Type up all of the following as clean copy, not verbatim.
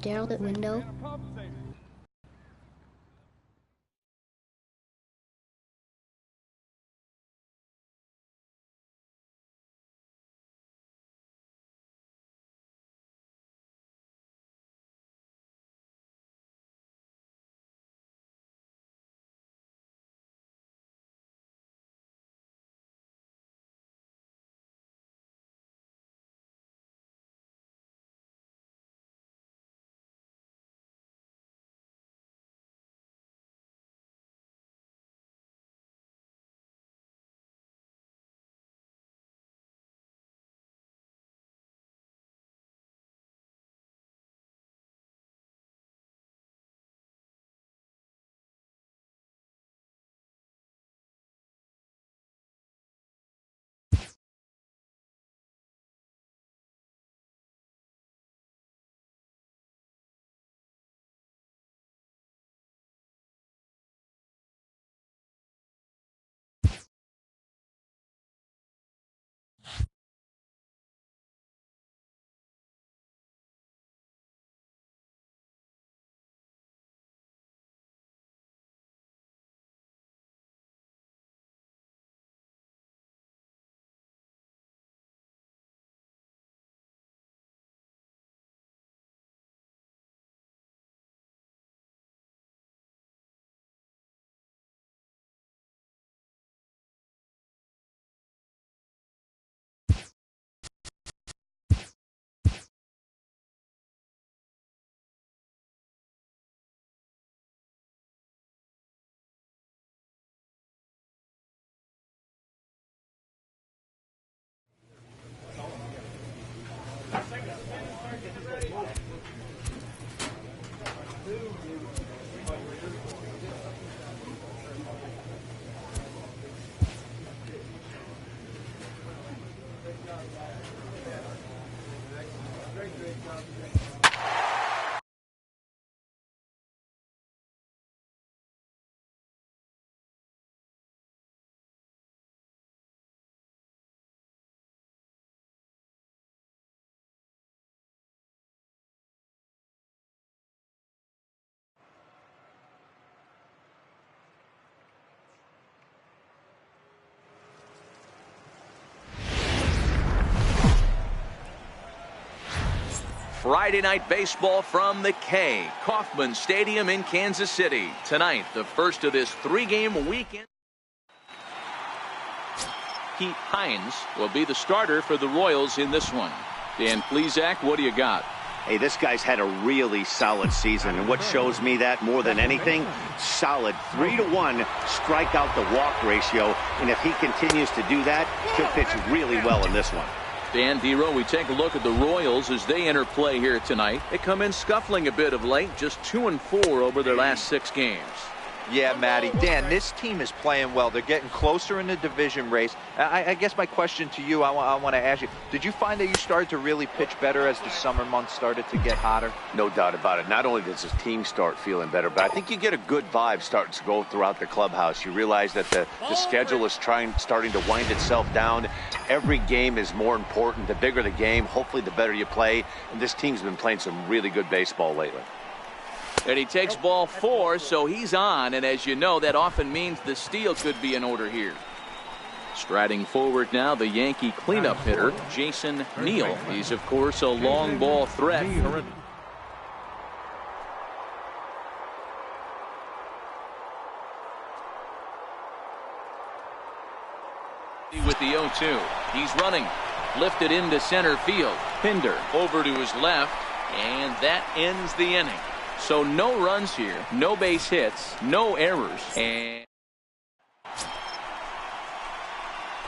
stare out the window. Friday night baseball from the K. Kauffman Stadium in Kansas City. Tonight, the first of this three-game weekend. Pete Hines will be the starter for the Royals in this one. Dan Plesac, what do you got? Hey, this guy's had a really solid season, and what shows me that more than anything, solid 3-to-1 strikeout to walk ratio, and if he continues to do that, he'll pitch really well in this one. Dan Dero, we take a look at the Royals as they enter play here tonight. They come in scuffling a bit of late, just 2-4 over their last 6 games. Yeah, Matty. Dan, this team is playing well. They're getting closer in the division race. I guess my question to you, I want to ask you, did you find that you started to really pitch better as the summer months started to get hotter? No doubt about it. Not only does his team start feeling better, but I think you get a good vibe starting to go throughout the clubhouse. You realize that the schedule is starting to wind itself down. Every game is more important. The bigger the game, hopefully the better you play. And this team's been playing some really good baseball lately. And he takes ball 4, so he's on. And as you know, that often means the steal could be in order here. Striding forward now, the Yankee cleanup hitter, Jason Neal. He's, of course, a long ball threat. With the 0-2. He's running. Lifted into center field. Pinder over to his left. And that ends the inning. So no runs here, no base hits, no errors. And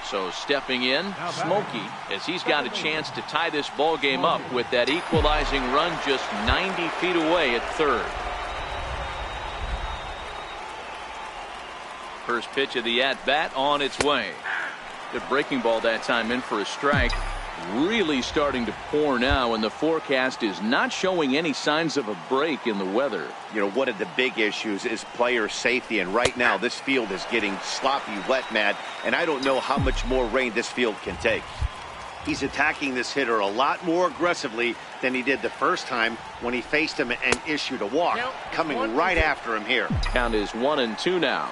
so stepping in, Smokey, as he's got a chance to tie this ball game up with that equalizing run just 90 feet away at third. First pitch of the at-bat on its way. Good breaking ball that time, in for a strike. Really starting to pour now, and the forecast is not showing any signs of a break in the weather. You know, one of the big issues is player safety, and right now this field is getting sloppy wet, Matt, and I don't know how much more rain this field can take. He's attacking this hitter a lot more aggressively than he did the first time when he faced him and issued a walk. Coming right after him here. Count is 1-2 now.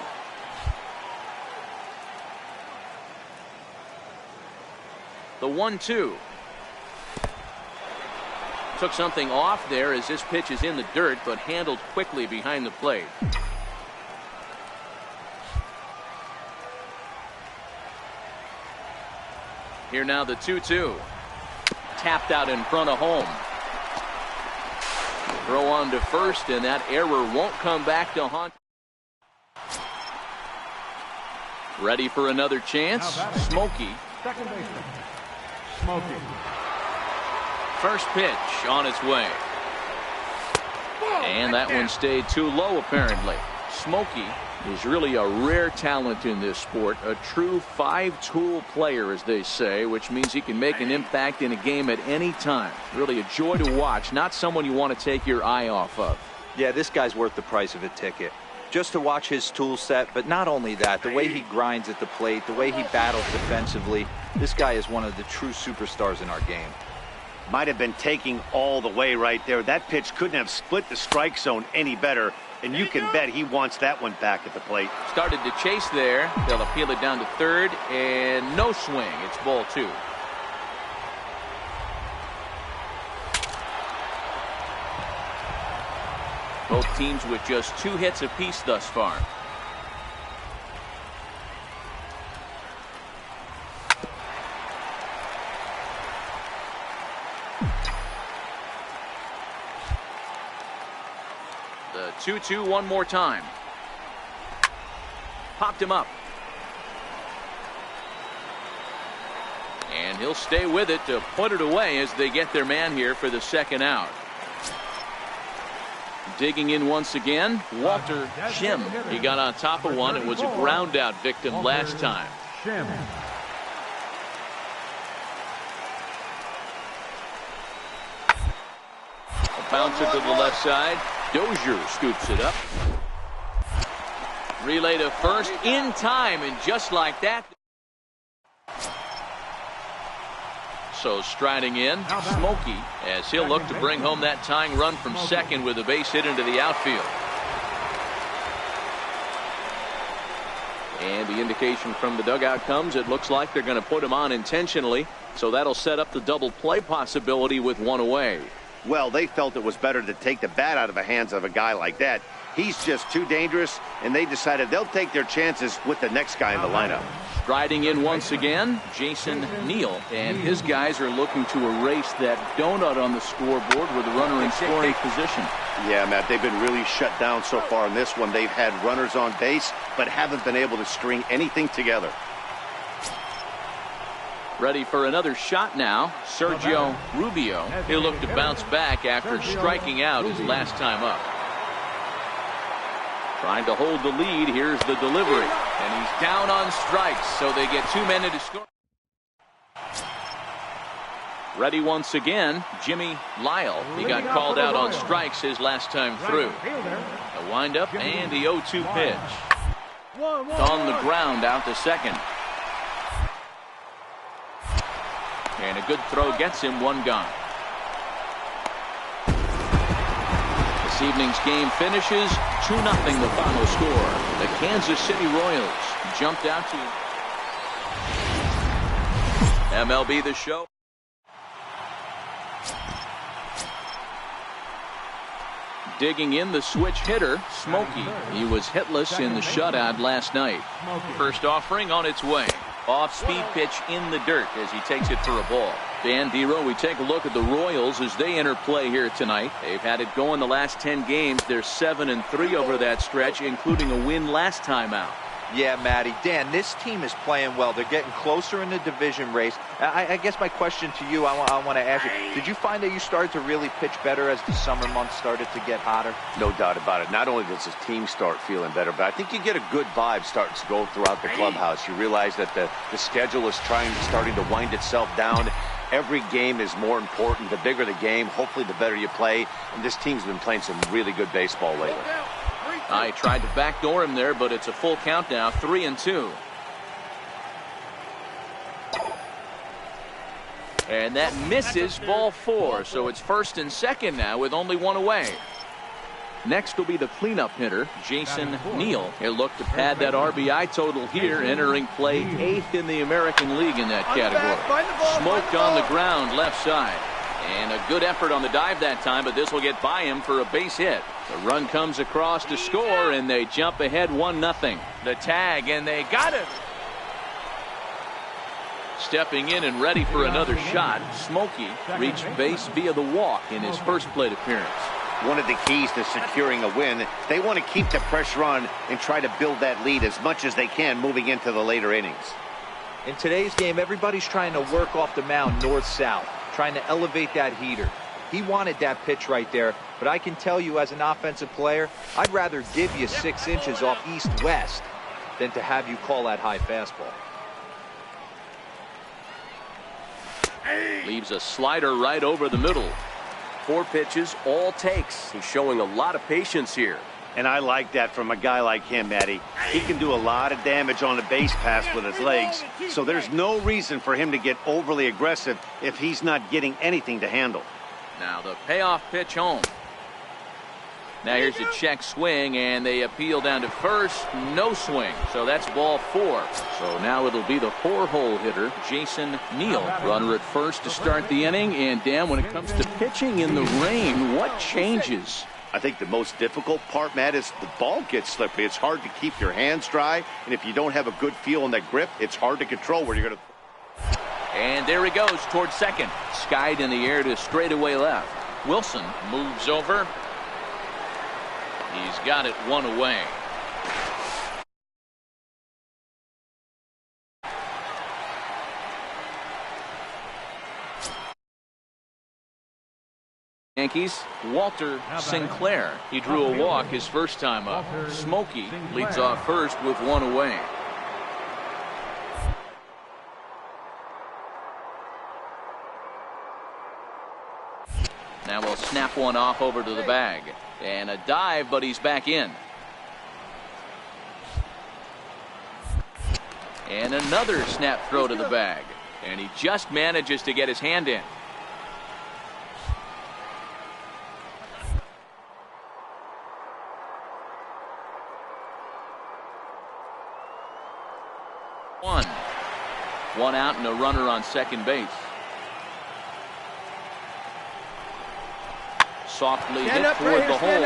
The 1-2. Took something off there as this pitch is in the dirt, but handled quickly behind the plate. Here now the 2-2. Tapped out in front of home. Throw on to first, and that error won't come back to haunt. Ready for another chance. Smokey. Second baseman, Smokey. First pitch on its way. And that one stayed too low, apparently. Smokey is really a rare talent in this sport. A true five-tool player, as they say, which means he can make an impact in a game at any time. Really a joy to watch. Not someone you want to take your eye off of. Yeah, this guy's worth the price of a ticket. Just to watch his tool set, but not only that, the way he grinds at the plate, the way he battles defensively. This guy is one of the true superstars in our game. Might have been taking all the way right there. That pitch couldn't have split the strike zone any better, and you can bet he wants that one back at the plate. Started to chase there. They'll appeal it down to third, and no swing. It's ball two. Both teams with just 2 hits apiece thus far. The 2-2 one more time. Popped him up. And he'll stay with it to put it away as they get their man here for the second out. Digging in once again, Walter Shim. He got on top of one and was a ground out victim last time. A bouncer to the left side. Dozier scoops it up. Relay to first in time, and just like that. So striding in, Smokey, as he'll look to bring home that tying run from second with a base hit into the outfield. And the indication from the dugout comes, it looks like they're going to put him on intentionally, so that'll set up the double play possibility with one away. Well, they felt it was better to take the bat out of the hands of a guy like that. He's just too dangerous, and they decided they'll take their chances with the next guy in the lineup. Striding in once again, Jason Neal, and his guys are looking to erase that donut on the scoreboard with a runner in scoring position. Yeah, Matt, they've been really shut down so far in this one. They've had runners on base, but haven't been able to string anything together. Ready for another shot now, Sergio Rubio. He'll look to bounce back after striking out his last time up. Trying to hold the lead. Here's the delivery. And he's down on strikes, so they get 2 men to score. Ready once again, Jimmy Lyle. He got called out on strikes his last time through. The windup and the 0-2 pitch. On the ground out to second. And a good throw gets him one gone. This evening's game finishes 2-0 the final score. The Kansas City Royals jumped out to MLB The Show. Digging in the switch hitter, Smokey. He was hitless in the shutout last night. First offering on its way. Off-speed pitch in the dirt as he takes it for a ball. Dan Dero, we take a look at the Royals as they enter play here tonight. They've had it going the last 10 games. They're 7-3 over that stretch, including a win last time out. Yeah, Matty. Dan, this team is playing well. They're getting closer in the division race. I guess my question to you, I want to ask you, did you find that you started to really pitch better as the summer months started to get hotter? No doubt about it. Not only does his team start feeling better, but I think you get a good vibe starting to go throughout the clubhouse. You realize that the schedule is starting to wind itself down. Every game is more important. The bigger the game, hopefully the better you play. And this team's been playing some really good baseball lately. I tried to backdoor him there, but it's a full count now, 3-2. And that misses, ball 4. So it's first and second now with only one away. Next will be the cleanup hitter, Jason Neal. He'll look to pad that RBI total here, entering play 8th in the American League in that category. Smoked on the ground left side. And a good effort on the dive that time, but this will get by him for a base hit. The run comes across to score, and they jump ahead 1-0. The tag, and they got it. Stepping in and ready for another shot, Smokey reached base via the walk in his first plate appearance. One of the keys to securing a win, they want to keep the pressure on and try to build that lead as much as they can moving into the later innings. In today's game, everybody's trying to work off the mound north-south, trying to elevate that heater. He wanted that pitch right there, but I can tell you as an offensive player, I'd rather give you 6 inches off east-west than to have you call that high fastball. Leaves a slider right over the middle. 4 pitches, all takes. He's showing a lot of patience here. And I like that from a guy like him, Matty. He can do a lot of damage on a base pass with his legs, so there's no reason for him to get overly aggressive if he's not getting anything to handle. Now the payoff pitch home. Now here's a check swing, and they appeal down to first. No swing, so that's ball 4. So now it'll be the 4-hole hitter, Jason Neal. Runner at first to start the inning. And Dan, when it comes to pitching in the rain, what changes? I think the most difficult part, Matt, is the ball gets slippery. It's hard to keep your hands dry, and if you don't have a good feel on that grip, it's hard to control where you're going to. And there he goes towards second. Skied in the air to straightaway left. Wilson moves over. He's got it 1 away. Yankees, Walter Sinclair. He drew a walk his first time up. Smokey leads off first with 1 away. Now we'll snap one off over to the bag. And a dive, but he's back in. And another snap throw to the bag. And he just manages to get his hand in. One out and a runner on second base. Softly hit toward the hole.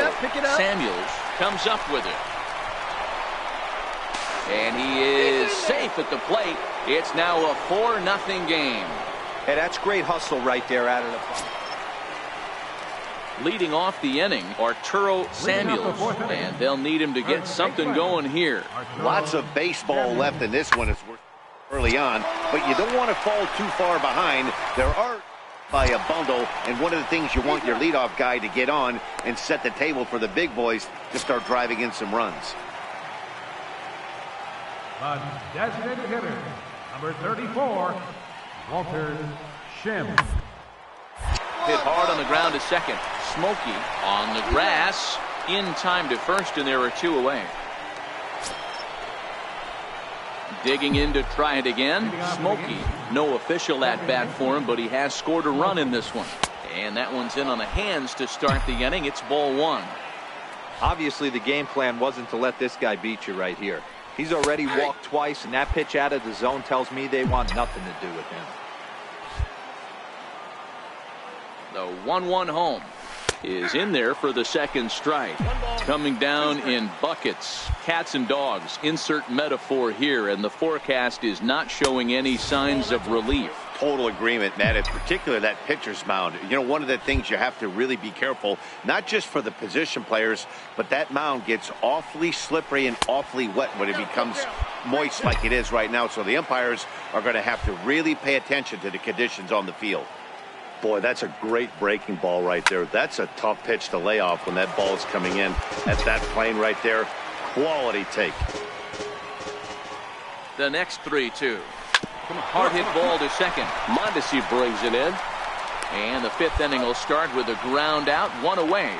Samuels comes up with it. And he is safe at the plate. It's now a 4-0 game. Hey, that's great hustle right there out of the front. Leading off the inning, Arturo Samuels. And they'll need him to get something going here. Lots of baseball left in this one. It's early on, but you don't want to fall too far behind. There are by a bundle, and one of the things you want your leadoff guy to get on and set the table for the big boys to start driving in some runs. The designated hitter, number 34, Walter Shim. Hit hard on the ground to second. Smokey on the grass, in time to first, and there are 2 away. Digging in to try it again. Smokey, no official at bat for him, but he has scored a run in this one. And that one's in on the hands to start the inning. It's ball 1. Obviously, the game plan wasn't to let this guy beat you right here. He's already walked twice, and that pitch out of the zone tells me they want nothing to do with him. The 1-1 home is in there for the second strike. Coming down in buckets, cats and dogs, insert metaphor here, and the forecast is not showing any signs of relief. Total agreement, Matt. In particular, that pitcher's mound. You know, one of the things you have to really be careful, not just for the position players, but that mound gets awfully slippery and awfully wet when it becomes moist like it is right now. So the umpires are going to have to really pay attention to the conditions on the field. Boy, that's a great breaking ball right there. That's a tough pitch to lay off when that ball is coming in at that plane right there. Quality take. The next 3-2. Hard hit ball to second. Mondesi brings it in. And the 5th inning will start with a ground out, 1 away.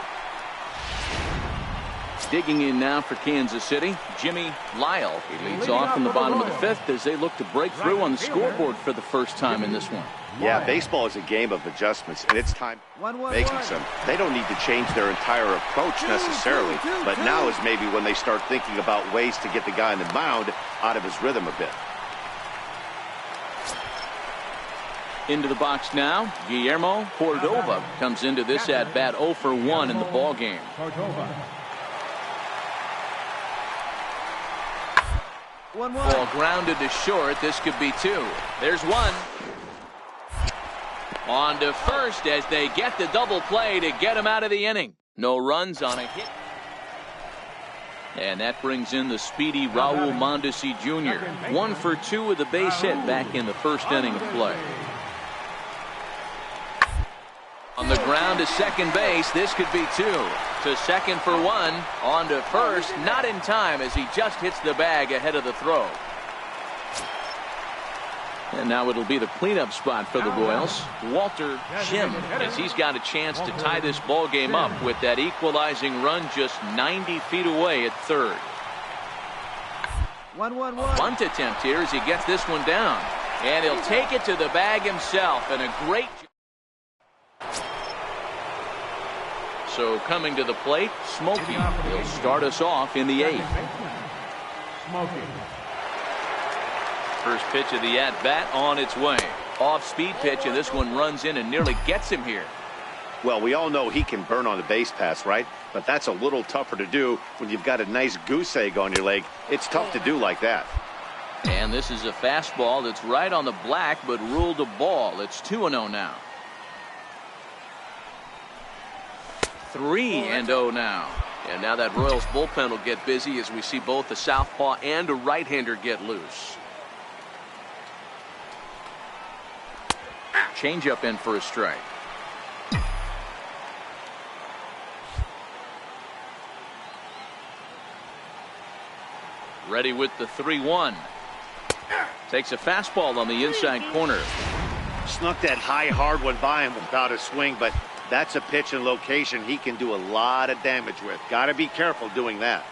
Digging in now for Kansas City, Jimmy Lyle. He leads off in the bottom of the 5th as they look to break through on the scoreboard for the first time in this one. Yeah, baseball is a game of adjustments, and it's time making some. They don't need to change their entire approach necessarily, but now is maybe when they start thinking about ways to get the guy on the mound out of his rhythm a bit. Into the box now, Guillermo Cordova comes into this at bat 0 for 1 in the ball game. Ball grounded to short. This could be 2. There's 1. On to first as they get the double play to get him out of the inning. No runs on a hit. And that brings in the speedy Raul Mondesi Jr. 1 for 2 with a base hit back in the first inning of play. On the ground to second base, this could be 2. To second for 1. On to first, not in time as he just hits the bag ahead of the throw. And now it'll be the cleanup spot for the Royals. Walter Jim, as he's got a chance to tie this ball game up with that equalizing run just 90 feet away at third. 1-1-1. Bunt attempt here as he gets this one down. And he'll take it to the bag himself. And a great... So coming to the plate, Smokey will start us off in the 8th. Smokey. First pitch of the at-bat on its way. Off-speed pitch, and this one runs in and nearly gets him here. Well, we all know he can burn on the base pass, right? But that's a little tougher to do when you've got a nice goose egg on your leg. It's tough to do like that. And this is a fastball that's right on the black, but ruled a ball. It's 2-0 now. 3-0 now. And now that Royals bullpen will get busy as we see both a southpaw and a right-hander get loose. Changeup in for a strike. Ready with the 3-1. Takes a fastball on the inside corner. Snuck that high hard one by him without a swing, but that's a pitch and location he can do a lot of damage with. Got to be careful doing that.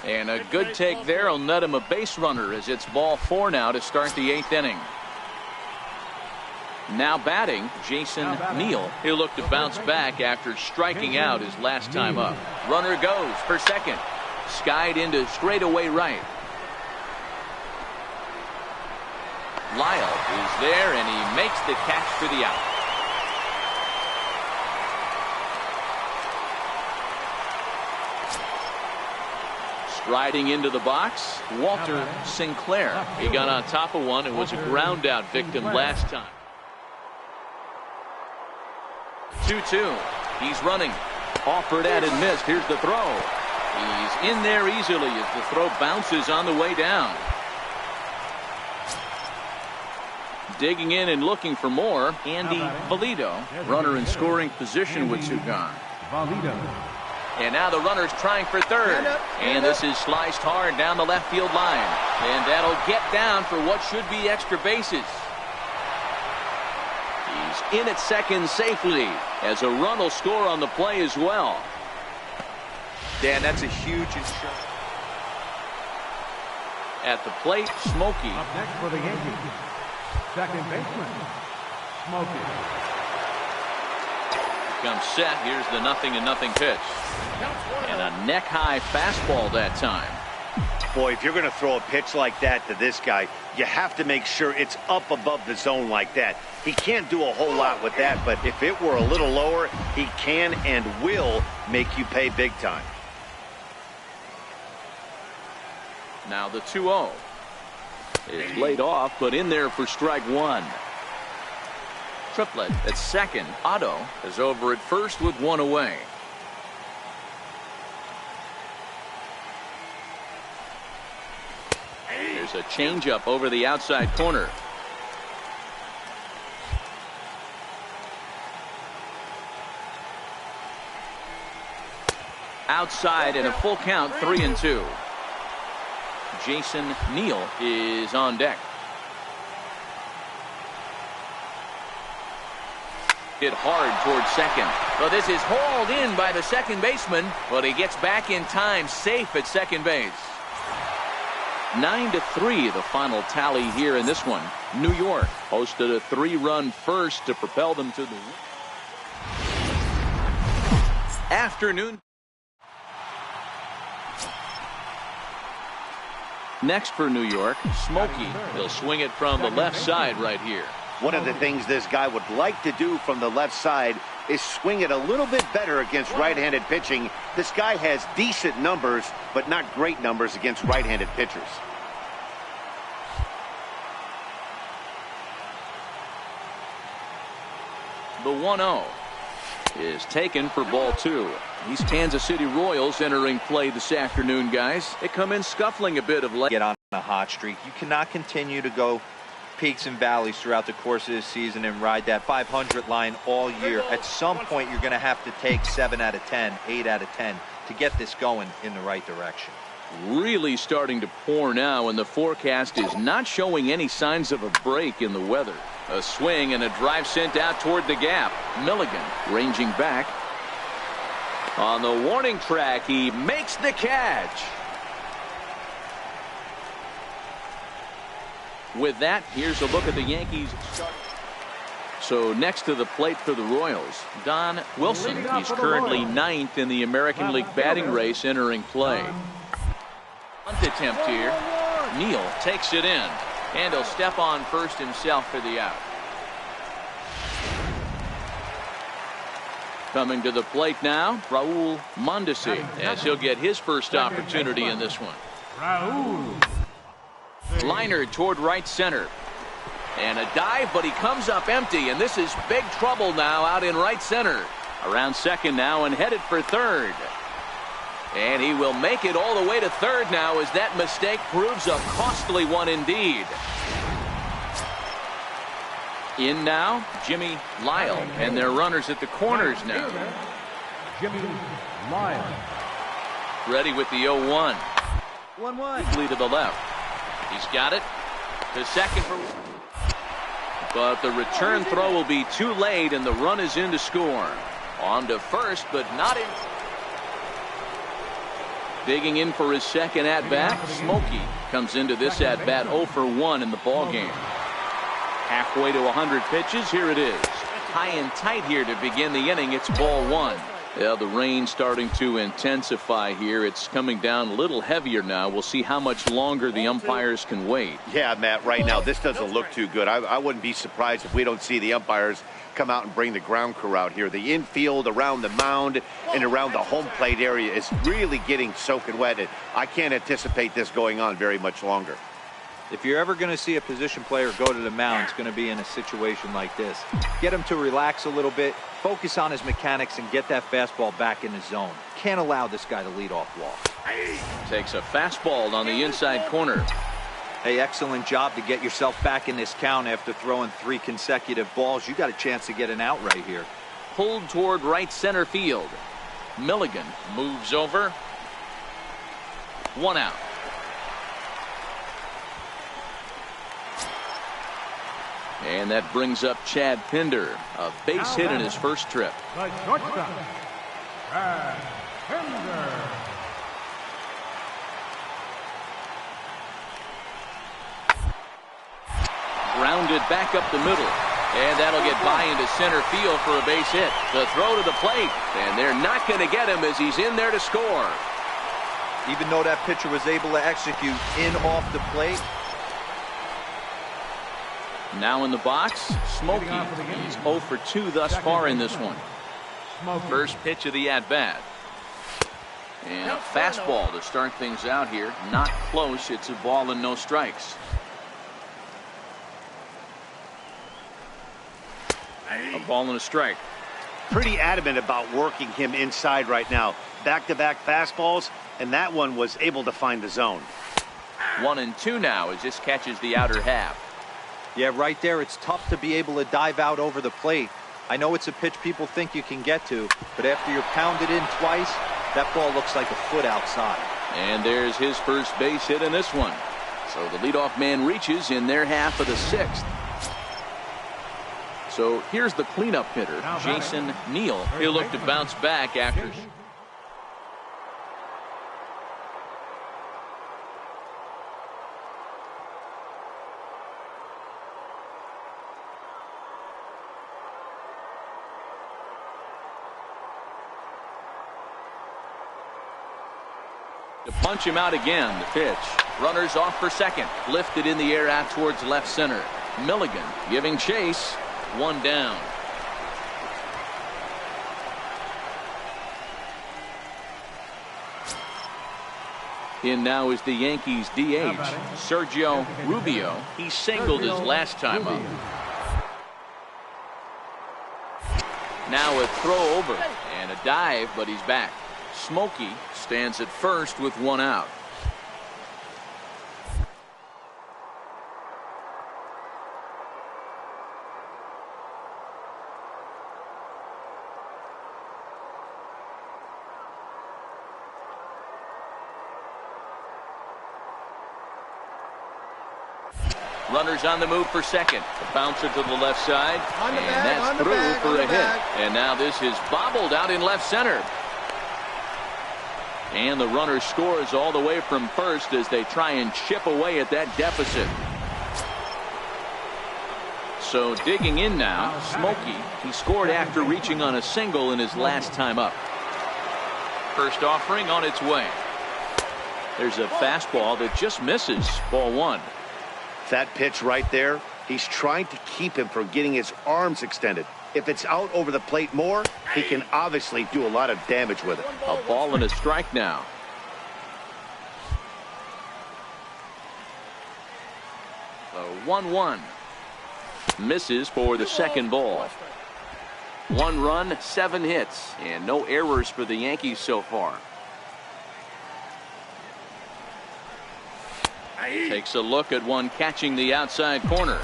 And a good take there will net him a base runner as it's ball 4 now to start the 8th inning. Now batting, Jason Neal. He'll look to bounce back after striking out his last time up. Runner goes for second. Skied into straightaway right. Lyle is there and he makes the catch for the out. Striding into the box, Walter Sinclair. He got on top of one and was a ground out victim last time. 2-2. He's running. Offered at and missed. Here's the throw. He's in there easily as the throw bounces on the way down. Digging in and looking for more, Andy Valido. Runner in scoring position with 2 gone. And now the runner's trying for third. And this is sliced hard down the left field line. And that'll get down for what should be extra bases. He's in at second safely as a run will score on the play as well. Dan, that's a huge insurance. At the plate, Smokey. Up next for the Yankees, second baseman, Smokey. Comes set. Here's the 0-0 pitch. And a neck-high fastball that time. Boy, if you're going to throw a pitch like that to this guy, you have to make sure it's up above the zone like that. He can't do a whole lot with that, but if it were a little lower, he can and will make you pay big time. Now the 2-0 is laid off, but in there for strike 1. Triplett at second. Otto is over at first with 1 away. There's a changeup over the outside corner. Outside and a full count, 3-2. Jason Neal is on deck. Hit hard towards second. Well, this is hauled in by the second baseman, but he gets back in time, safe at second base. 9-3 the final tally here in this one. New York posted a 3-run first to propel them to the afternoon. Next for New York, Smokey. He'll swing it from the left side right here. One of the things this guy would like to do from the left side is swing it a little bit better against right-handed pitching. This guy has decent numbers, but not great numbers against right-handed pitchers. The 1-0 is taken for ball 2. These Kansas City Royals entering play this afternoon, guys. They come in scuffling a bit of late. Get on a hot streak. You cannot continue to go peaks and valleys throughout the course of this season and ride that 500 line all year. At some point, you're going to have to take 7 out of 10, 8 out of 10 to get this going in the right direction. Really starting to pour now, and the forecast is not showing any signs of a break in the weather. A swing and a drive sent out toward the gap. Milligan ranging back. On the warning track, he makes the catch. With that, here's a look at the Yankees. So next to the plate for the Royals, Don Wilson. He's currently 9th in the American League batting race entering play. Bunt attempt here. Neal takes it in, and he'll step on first himself for the out. Coming to the plate now, Raul Mondesi, as he'll get his first opportunity in this one. Liner toward right center. And a dive, but he comes up empty, and this is big trouble now out in right center. Around second now and headed for third. And he will make it all the way to third now as that mistake proves a costly one indeed. In now, Jimmy Lyle, and their runners at the corners now. Jimmy Lyle. Ready with the 0-1. 1-1. Lead to the left. He's got it. To second for... But the return throw will be too late, and the run is in to score. On to first, but not in. Digging in for his second at-bat, Smokey comes into this at-bat 0 for 1 in the ballgame. Halfway to 100 pitches, here it is. High and tight here to begin the inning. It's ball 1. Yeah, the rain starting to intensify here. It's coming down a little heavier now. We'll see how much longer the umpires can wait. Yeah, Matt, right now this doesn't look too good. I wouldn't be surprised if we don't see the umpires come out and bring the ground crew out here. The infield around the mound and around the home plate area is really getting soaking wet. I can't anticipate this going on very much longer. If you're ever going to see a position player go to the mound, it's going to be in a situation like this. Get him to relax a little bit, focus on his mechanics, and get that fastball back in his zone. Can't allow this guy to lead off walk. Takes a fastball on the inside corner. Hey, excellent job to get yourself back in this count after throwing 3 consecutive balls. You got a chance to get an out right here. Pulled toward right center field. Milligan moves over. 1 out. And that brings up Chad Pinder, a base hit in his first trip. The shortstop, Chad Pinder. Grounded back up the middle. And that'll get by into center field for a base hit. The throw to the plate. And they're not going to get him as he's in there to score. Even though that pitcher was able to execute in off the plate. Now in the box, Smokey. He's 0 for 2 thus far in this one. First pitch of the at-bat. And a fastball to start things out here. Not close. It's a ball and no strikes. A ball and a strike. Pretty adamant about working him inside right now. Back-to-back fastballs, and that one was able to find the zone. 1-2 now as this catches the outer half. Yeah, right there, it's tough to be able to dive out over the plate. I know it's a pitch people think you can get to, but after you're pounded in twice, that ball looks like a foot outside. And there's his first base hit in this one. So the leadoff man reaches in their half of the 6th. So here's the cleanup hitter, Jason Neal. He'll look to bounce back after. To punch him out again. The pitch. Runners off for second. Lifted in the air out towards left center. Milligan giving chase. One down. In now is the Yankees DH, Sergio Rubio. He singled his last time up. Now a throw over and a dive, but he's back. Smokey stands at first with one out. Runners on the move for second. The bouncer to the left side. And that's through for a hit. And now this is bobbled out in left center. And the runner scores all the way from first as they try and chip away at that deficit. So digging in now, Smokey. He scored after reaching on a single in his last time up. First offering on its way. There's a fastball that just misses. Ball one. That pitch right there, he's trying to keep him from getting his arms extended. If it's out over the plate more, he can obviously do a lot of damage with it. A ball and a strike now. The 1-1. Misses for the second ball. 1 run, 7 hits, and no errors for the Yankees so far. Takes a look at one catching the outside corner.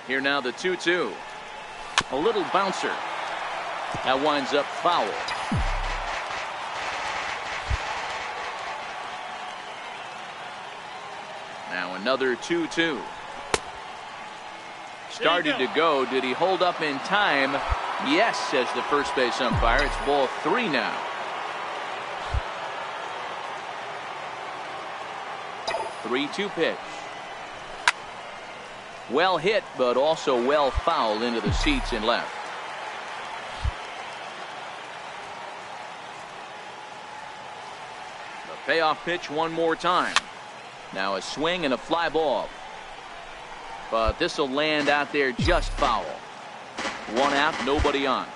Here now the 2-2. A little bouncer. That winds up foul. Now another 2-2. Started to go. Did he hold up in time? Yes, says the first base umpire. It's ball 3 now. 3-2 pitch. Well hit, but also well fouled into the seats in left. The payoff pitch one more time. Now a swing and a fly ball. But this will land out there just foul. 1 out, nobody on.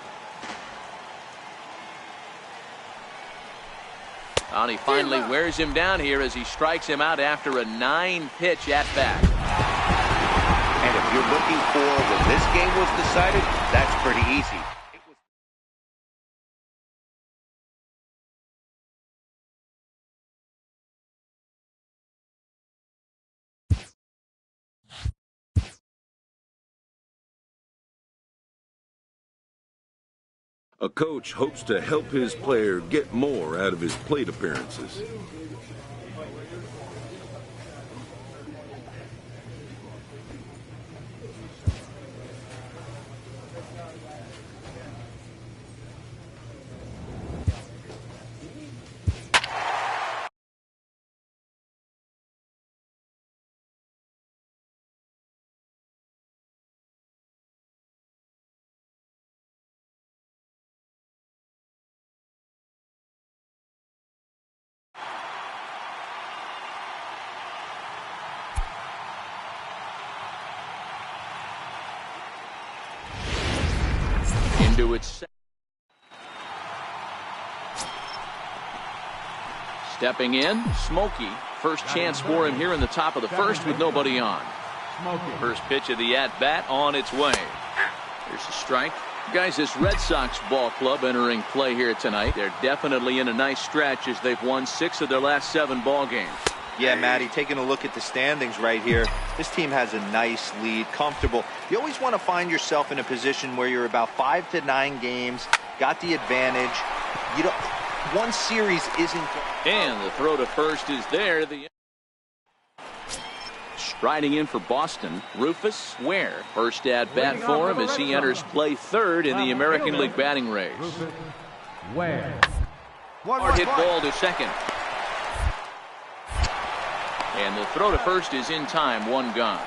And he finally wears him down here as he strikes him out after a 9-pitch at bat. And if you're looking for when this game was decided, that's pretty easy. A coach hopes to help his player get more out of his plate appearances. Into its stepping in, Smokey. First chance for him here in the top of the first with nobody on. First pitch of the at-bat on its way. Here's a strike. Guys, this Red Sox ball club entering play here tonight. They're definitely in a nice stretch as they've won 6 of their last 7 ball games. Yeah, Matty, taking a look at the standings right here, this team has a nice lead, comfortable. You always want to find yourself in a position where you're about 5 to 9 games, got the advantage. You don't, one series isn't. And the throw to first is there. Striding in for Boston, Rufus Ware. First at bat for him as he enters play third in the American League batting race. Hard hit ball to second. And the throw to first is in time, 1 gone.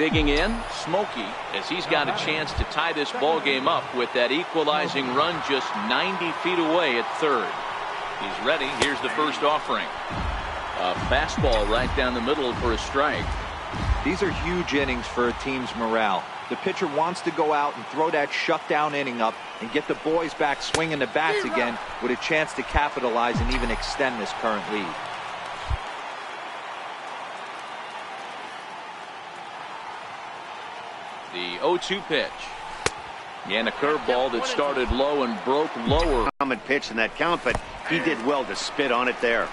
Digging in, Smokey, as he's got a chance to tie this ball game up with that equalizing run just 90 feet away at third. He's ready. Here's the first offering. A fastball right down the middle for a strike. These are huge innings for a team's morale. The pitcher wants to go out and throw that shutdown inning up and get the boys back swinging the bats again with a chance to capitalize and even extend this current lead. The 0-2 pitch. And a curveball that started low and broke lower. Common pitch in that count, but he did well to spit on it there.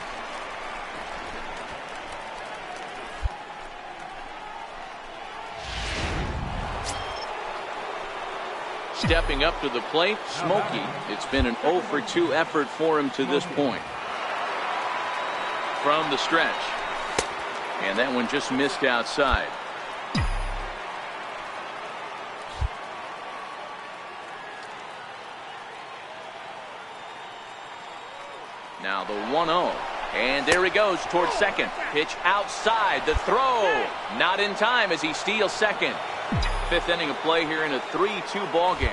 Stepping up to the plate, Smokey. It's been an 0 for 2 effort for him to this point. From the stretch. And that one just missed outside. Now the 1-0. And there he goes towards second. Pitch outside. The throw. Not in time as he steals second. Fifth inning of play here in a 3-2 ball game.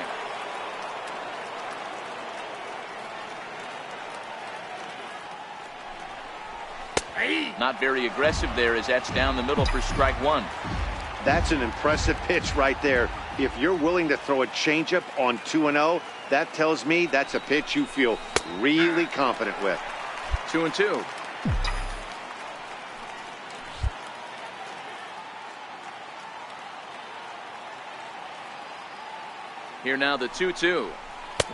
Not very aggressive there as that's down the middle for strike one. That's an impressive pitch right there. If you're willing to throw a changeup on 2-0, that tells me that's a pitch you feel really confident with. 2-2. Here now the 2-2.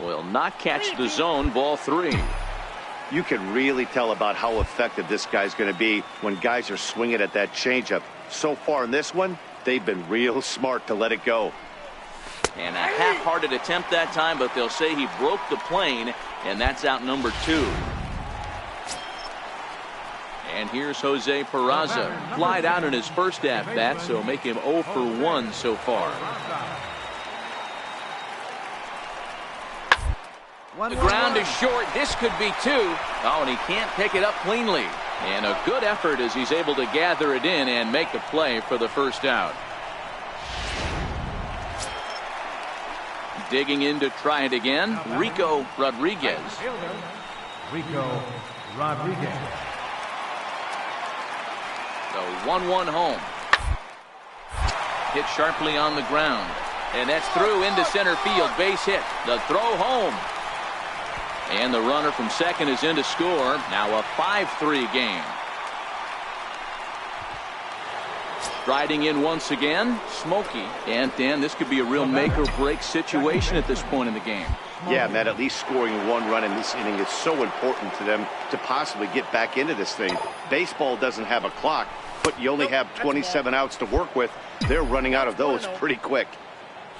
Will not catch the zone, ball 3. You can really tell about how effective this guy's going to be when guys are swinging at that changeup. So far in this one, they've been real smart to let it go. And a half-hearted attempt that time, but they'll say he broke the plane, and that's out number 2. And here's Jose Peraza. Flied out in his first at-bat, so make him 0 for 1 so far. The ground is short. This could be 2. Oh, and he can't pick it up cleanly. And a good effort as he's able to gather it in and make the play for the first out. Digging in to try it again, Rico Rodriguez. Rico Rodriguez. The 1-1 home. Hit sharply on the ground. And that's through into center field. Base hit. The throw home. And the runner from second is in to score. Now a 5-3 game. Striding in once again, Smokey. And Dan, this could be a real make or break situation at this point in the game. Yeah, Matt, at least scoring 1 run in this inning is so important to them to possibly get back into this thing. Baseball doesn't have a clock, but you only have 27 outs to work with. They're running out of those pretty quick.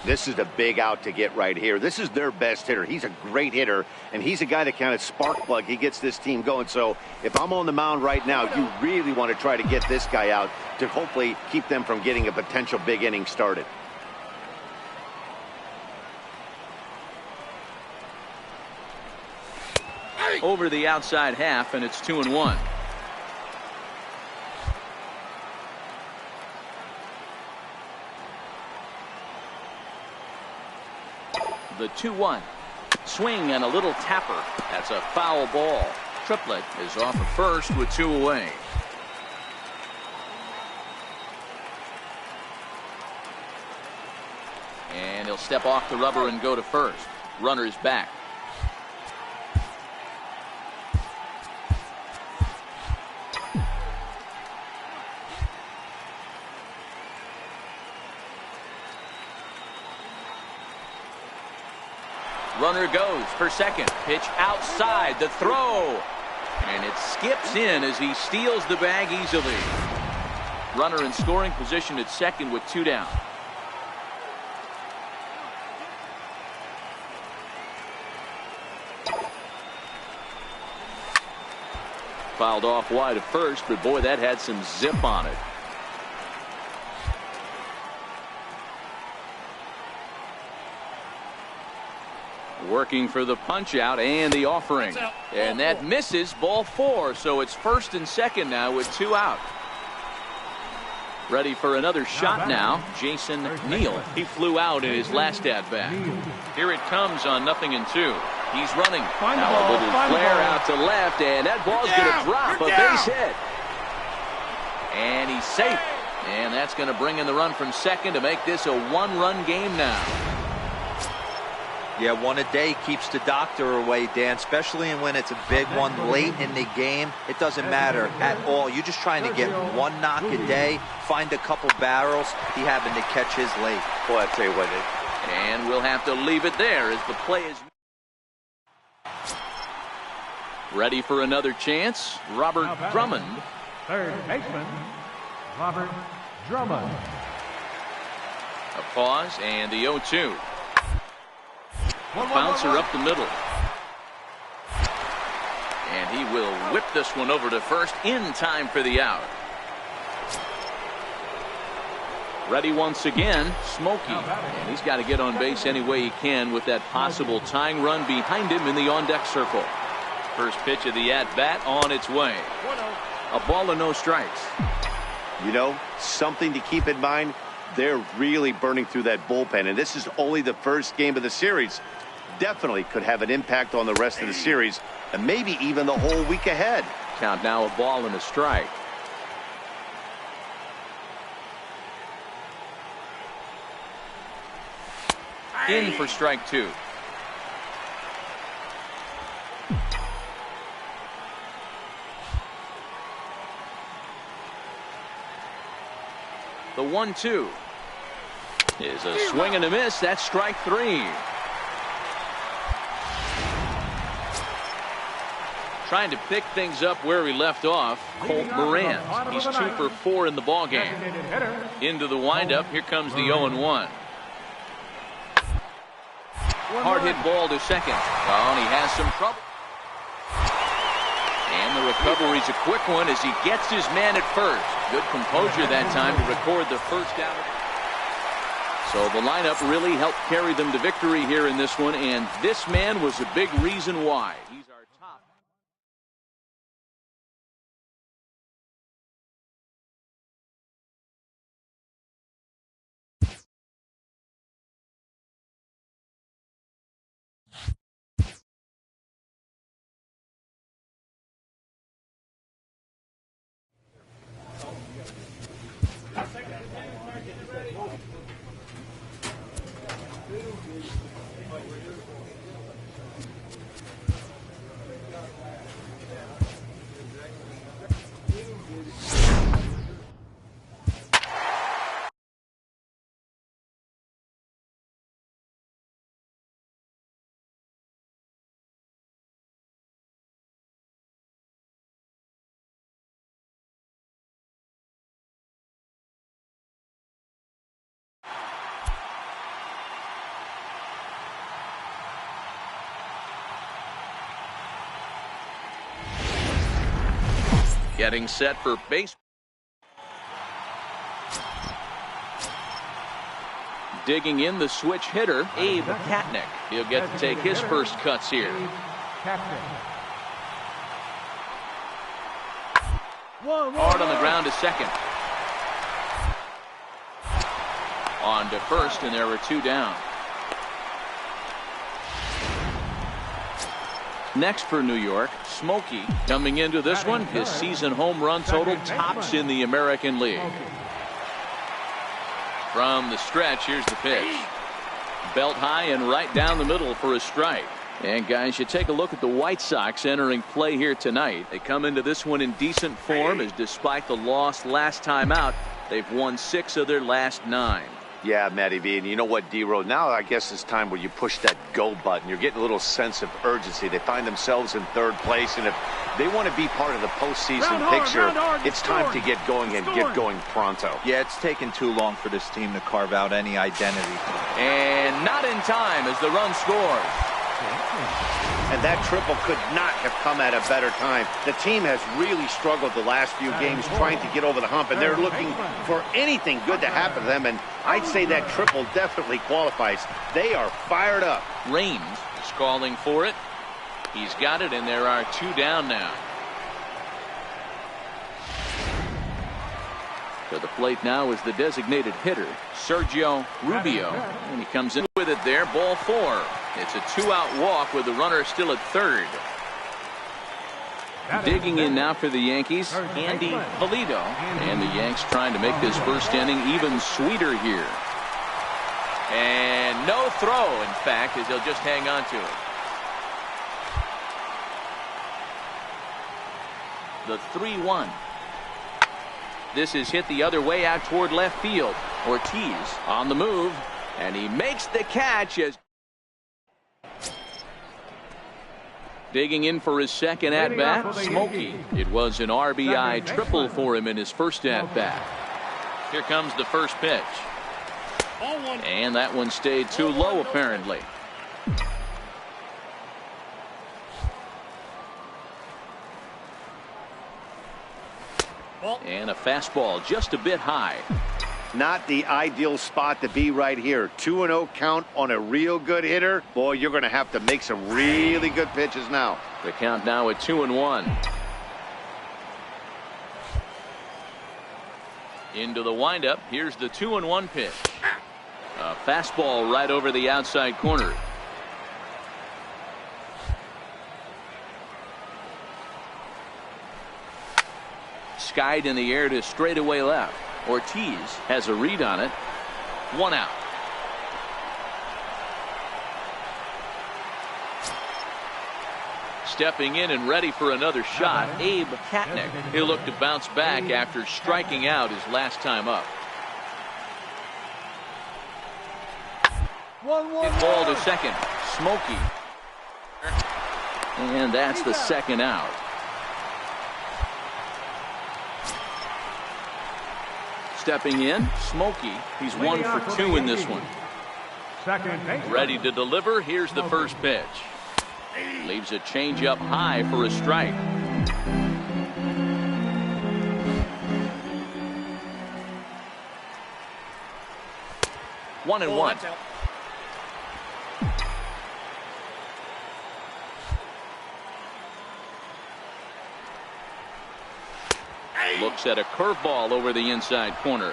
This is a big out to get right here. This is their best hitter. He's a great hitter, and he's a guy that kind of spark plug. He gets this team going. So if I'm on the mound right now, you really want to try to get this guy out to hopefully keep them from getting a potential big inning started. Over the outside half, and it's 2-1. The 2-1. Swing and a little tapper. That's a foul ball. Triplett is off at first with 2 away. And he'll step off the rubber and go to first. Runner's back. Runner goes for second. Pitch outside. The throw. And it skips in as he steals the bag easily. Runner in scoring position at second with 2 down. Fouled off wide at first, but boy, that had some zip on it. Working for the punch out and the offering. And that misses, ball 4. So it's first and second now with 2 out. Ready for another shot now. Jason Neal. He flew out in his last at-bat. Here it comes on 0-2. He's running. Now a little flare out to left, and that ball's going to drop. A base hit. And he's safe. And that's going to bring in the run from second to make this a one-run game now. Yeah, one a day keeps the doctor away, Dan, especially when it's a big one late in the game. It doesn't matter at all. You're just trying to get one knock a day, find a couple barrels. He happened to catch his late. Boy, I tell you what. And we'll have to leave it there as the play is ready for another chance. Robert Drummond. Third baseman, Robert Drummond. A pause and the 0-2. Bouncer up the middle. And he will whip this one over to first in time for the out. Ready once again, Smokey. And he's got to get on base any way he can with that possible tying run behind him in the on-deck circle. First pitch of the at-bat on its way. A ball and no strikes. You know, something to keep in mind, they're really burning through that bullpen, and this is only the first game of the series. Definitely could have an impact on the rest of the series, and maybe even the whole week ahead. Count now, a ball and a strike. In for strike two. The 1-2 is a swing and a miss. That's strike three. Trying to pick things up where he left off, Colt Morant. He's 2 for 4 in the ball game. Into the windup. Here comes the 0-1. Hard hit ball to second. Oh, and he has some trouble. And the recovery's a quick one as he gets his man at first. Good composure that time to record the first out. So the lineup really helped carry them to victory here in this one, and this man was a big reason why. He's our top. Getting set for base. Digging in the switch hitter, Abe Katnick. He'll get to take his first cuts here. Hard on the ground to second. On to first, and there are 2 down. Next for New York, Smokey. Coming into this one, his season home run total tops in the American League. From the stretch, here's the pitch. Belt high and right down the middle for a strike. And guys, you take a look at the White Sox entering play here tonight. They come into this one in decent form, as despite the loss last time out, they've won 6 of their last 9. Yeah, Matty V, and you know what, D-Row, now I guess it's time where you push that go button. You're getting a little sense of urgency. They find themselves in 3rd place, and if they want to be part of the postseason picture, it's time to get going and get going pronto. Yeah, it's taken too long for this team to carve out any identity. And not in time as the run scores. And that triple could not have come at a better time. The team has really struggled the last few games trying to get over the hump, and they're looking for anything good to happen to them, and I'd say that triple definitely qualifies. They are fired up. Raines is calling for it. He's got it, and there are 2 down now. To the plate now is the designated hitter, Sergio Rubio. And he comes in with it there, ball 4. It's a 2-out walk with the runner still at third. Digging in now for the Yankees, Andy Valido. And the Yanks trying to make this first inning even sweeter here. And no throw, in fact, as they'll just hang on to it. The 3-1. This is hit the other way out toward left field. Ortiz on the move, and he makes the catch as digging in for his second at-bat, Smokey. It was an RBI triple for him in his first at-bat. Here comes the first pitch. And that one stayed too low, apparently. And a fastball just a bit high. Not the ideal spot to be right here. 2-0 count on a real good hitter. Boy, you're going to have to make some really good pitches now. The count now at 2-1. Into the windup. Here's the 2-1 pitch. A fastball right over the outside corner. Skied in the air to straightaway left. Ortiz has a read on it. 1 out. Stepping in and ready for another shot, Abe Katnick. He'll look to bounce back after striking out his last time up. Hit ball to second. Smokey. And that's the second out. Stepping in, Smokey. He's 1 for 2 in this one. Ready to deliver. Here's the first pitch. Leaves a changeup high for a strike. One and one. Looks at a curveball over the inside corner.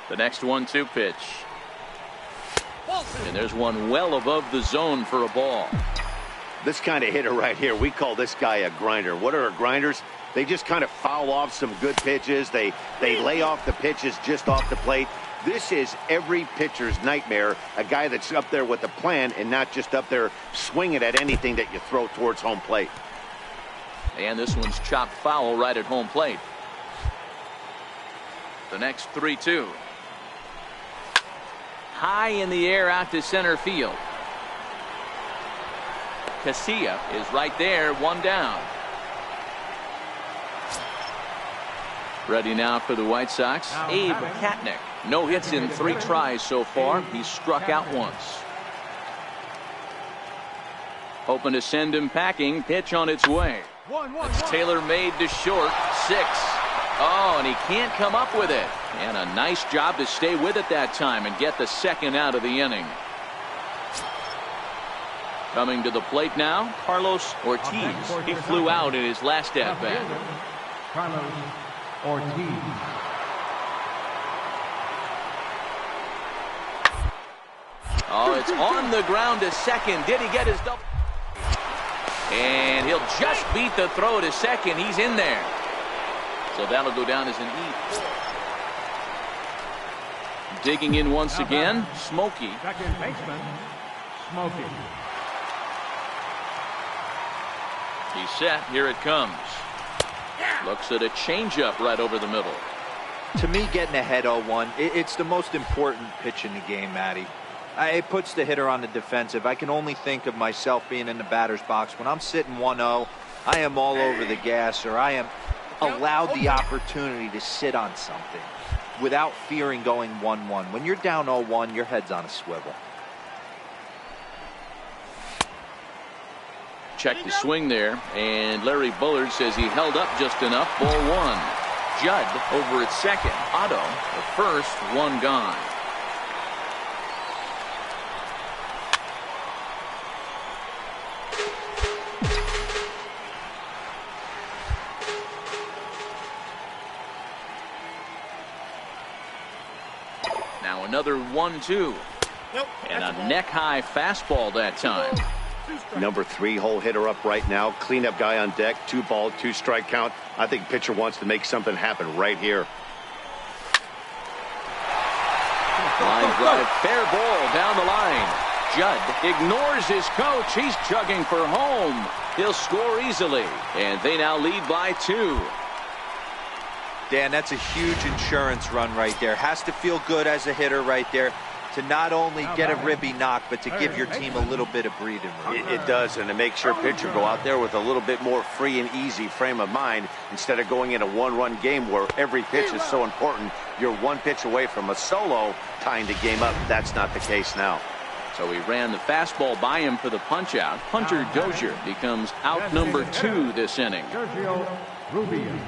The next 1-2 pitch. And there's one well above the zone for a ball. This kind of hitter right here, we call this guy a grinder. What are grinders? They just kind of foul off some good pitches. They lay off the pitches just off the plate. This is every pitcher's nightmare, a guy that's up there with a plan and not just up there swinging at anything that you throw towards home plate. And this one's chopped foul right at home plate. The next 3-2. High in the air out to center field. Casilla is right there, 1 down. Ready now for the White Sox, Abe Katnick. No hits in 3 tries so far. He's struck out once. Hoping to send him packing. Pitch on its way. It's tailor-made to short. 6. Oh, and he can't come up with it. And a nice job to stay with it that time and get the second out of the inning. Coming to the plate now, Carlos Ortiz. He flew out in his last at-bat. Carlos Ortiz. Oh, it's on the ground to second. Did he get his double? And he'll just beat the throw to second. He's in there. So that'll go down as an E. Digging in once again, Smokey. Second baseman, Smokey. He's set. Here it comes. Looks at a changeup right over the middle. To me, getting ahead 0-1, it's the most important pitch in the game, Matty. It puts the hitter on the defensive. I can only think of myself being in the batter's box. When I'm sitting 1-0, I am all over the gas, or I am allowed the opportunity to sit on something without fearing going 1-1. When you're down 0-1, your head's on a swivel. Check the swing there, and Larry Bullard says he held up just enough. Ball 1. Judd over at second. Otto, the first, one gone. Now another 1-2. And a neck-high fastball that time. Number 3 hole hitter up right now. Cleanup guy on deck. 2 ball, 2 strike count. I think pitcher wants to make something happen right here. Line drive, fair ball down the line. Judd ignores his coach. He's chugging for home. He'll score easily. And they now lead by 2. Dan, that's a huge insurance run right there. Has to feel good as a hitter right there, to not only get a ribby knock, but to give your team a little bit of breathing room. It does, and it makes your pitcher go out there with a little bit more free and easy frame of mind instead of going in a one-run game where every pitch is so important. You're one pitch away from a solo tying the game up. That's not the case now. So he ran the fastball by him for the punch-out. Hunter Dozier becomes out number 2 this inning. Sergio Rubio.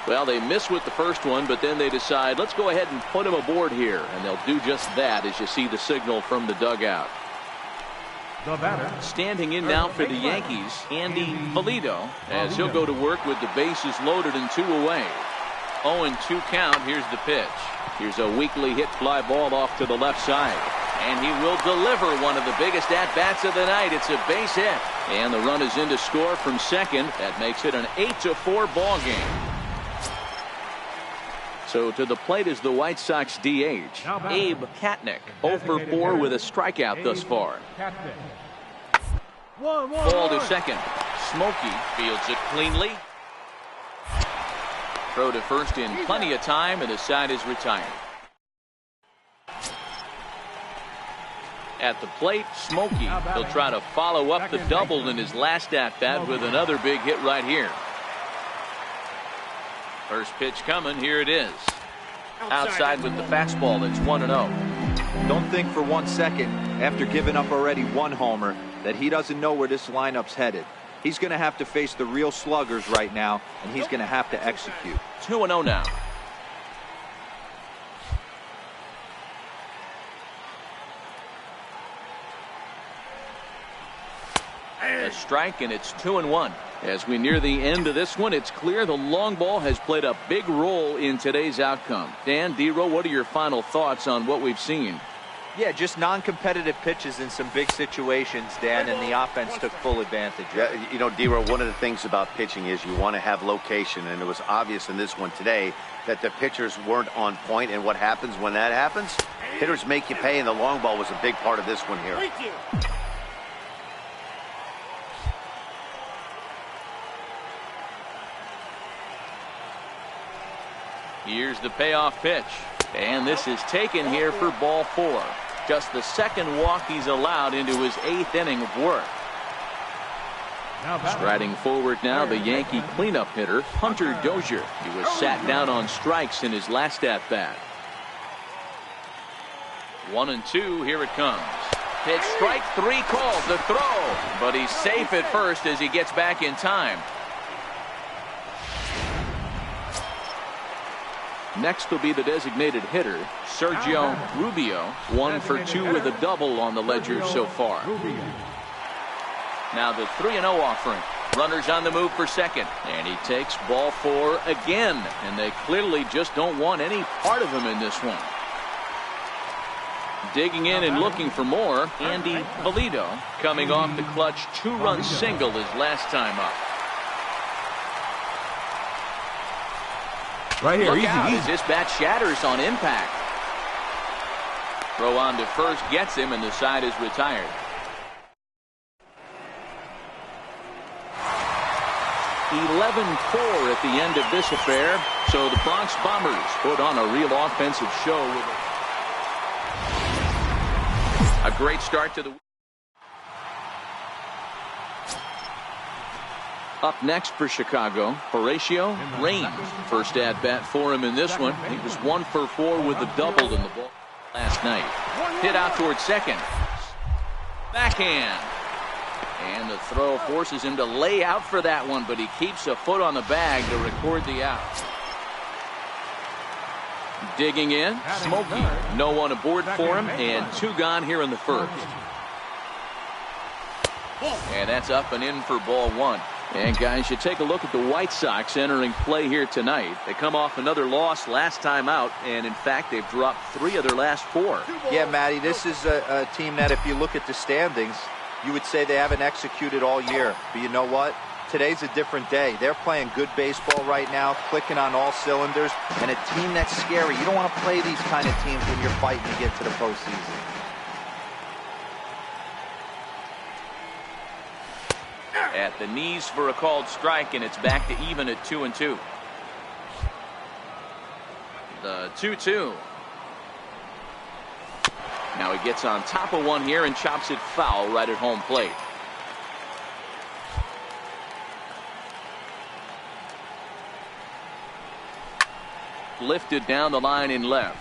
Well, they miss with the first one, but then they decide, let's go ahead and put him aboard here. And they'll do just that as you see the signal from the dugout. The batter. Standing in now for the Yankees, Andy Valido, as he'll go to work with the bases loaded and 2 away. 0-2 count. Here's the pitch. Here's a weakly hit fly ball off to the left side. And he will deliver one of the biggest at-bats of the night. It's a base hit. And the run is in to score from second. That makes it an 8-4 ball game. So to the plate is the White Sox DH, Abe Katnick, 0-for-4 with a strikeout thus far. Ball to second. Smokey fields it cleanly. Throw to first in plenty of time, and the side is retired. At the plate, Smokey. He'll try to follow up the double in his last at-bat with another big hit right here. First pitch coming. Here it is. Outside with the fastball. That's 1-0. Don't think for 1 second, after giving up already 1 homer, that he doesn't know where this lineup's headed. He's going to have to face the real sluggers right now, and he's going to have to execute. 2-0 now. A strike, and it's 2-1. As we near the end of this one, it's clear the long ball has played a big role in today's outcome. Dan, D-Row, what are your final thoughts on what we've seen? Yeah, just non-competitive pitches in some big situations, Dan, and the offense took full advantage. Yeah, you know, D-Row, one of the things about pitching is you want to have location, and it was obvious in this one today that the pitchers weren't on point, and what happens when that happens? Hitters make you pay, and the long ball was a big part of this one here. Here's the payoff pitch. And this is taken here for ball 4. Just the second walk he's allowed into his 8th inning of work. Striding forward now, the Yankee cleanup hitter, Hunter Dozier. He was sat down on strikes in his last at-bat. 1-2, here it comes. Pitch, strike 3 called, the throw. But he's safe at first as he gets back in time. Next will be the designated hitter, Sergio Rubio, 1-for-2 with a double on the ledger so far. Now the 3-0 offering. Runners on the move for second. And he takes ball 4 again. And they clearly just don't want any part of him in this one. Digging in and looking for more, Andy Valido coming off the clutch 2-run single his last time up. Right here, Look out easy. as this bat shatters on impact. Throw on to first gets him, and the side is retired. (11-4) at the end of this affair. So the Bronx Bombers put on a real offensive show with a great start to the week. Up next for Chicago, Horatio Raines. First at-bat for him in this one. He was 1-for-4 with a double in the ball last night. Hit out towards second. Backhand. And the throw forces him to lay out for that one, but he keeps a foot on the bag to record the out. Digging in, Smokey. No one aboard for him, and 2 gone here in the first. And that's up and in for ball 1. And guys, you take a look at the White Sox entering play here tonight. They come off another loss last time out, and in fact they've dropped 3 of their last 4. Yeah, Matty, this is a team that if you look at the standings, you would say they haven't executed all year. But you know what? Today's a different day. They're playing good baseball right now, clicking on all cylinders, and a team that's scary. You don't want to play these kind of teams when you're fighting to get to the postseason. At the knees for a called strike, and it's back to even at 2-2. The 2-2. Now he gets on top of one here and chops it foul right at home plate. Lifted down the line in left.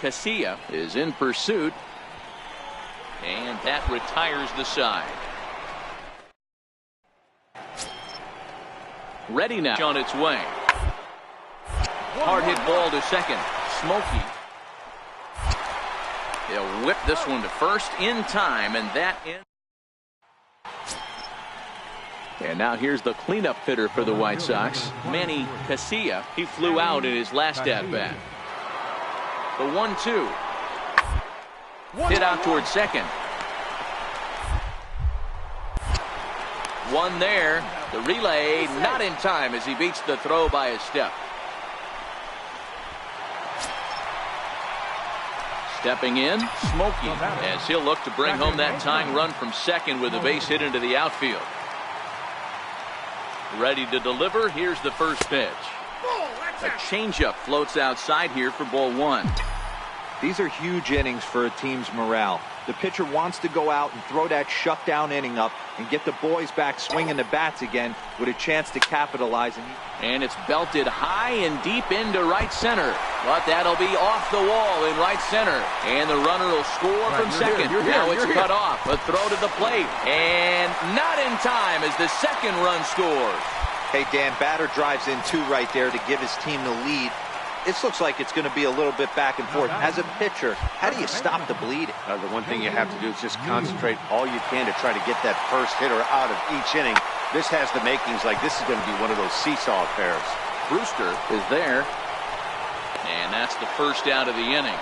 Casilla is in pursuit, and that retires the side. Ready now on its way. Hard hit ball to second. Smokey. He'll whip this one to first in time, and that ends. And now here's the cleanup hitter for the White Sox, Manny Casilla. He flew out in his last at-bat. The 1-2. Hit out towards second. One there. The relay not in time as he beats the throw by a step. Stepping in, Smokey, as he'll look to bring home that tying run from second with a base hit into the outfield. Ready to deliver. Here's the first pitch. A changeup floats outside here for ball 1. These are huge innings for a team's morale. The pitcher wants to go out and throw that shutdown inning up and get the boys back swinging the bats again with a chance to capitalize. And it's belted high and deep into right center. But that'll be off the wall in right center. And the runner will score from second. Now it's cut off. A throw to the plate. And not in time as the second run scores. Hey, Dan, batter drives in 2 right there to give his team the lead. This looks like it's going to be a little bit back and forth. As a pitcher, how do you stop the bleeding? The one thing you have to do is just concentrate all you can to try to get that first hitter out of each inning. This has the makings like this is going to be one of those seesaw affairs. Brewster is there. And that's the first out of the inning.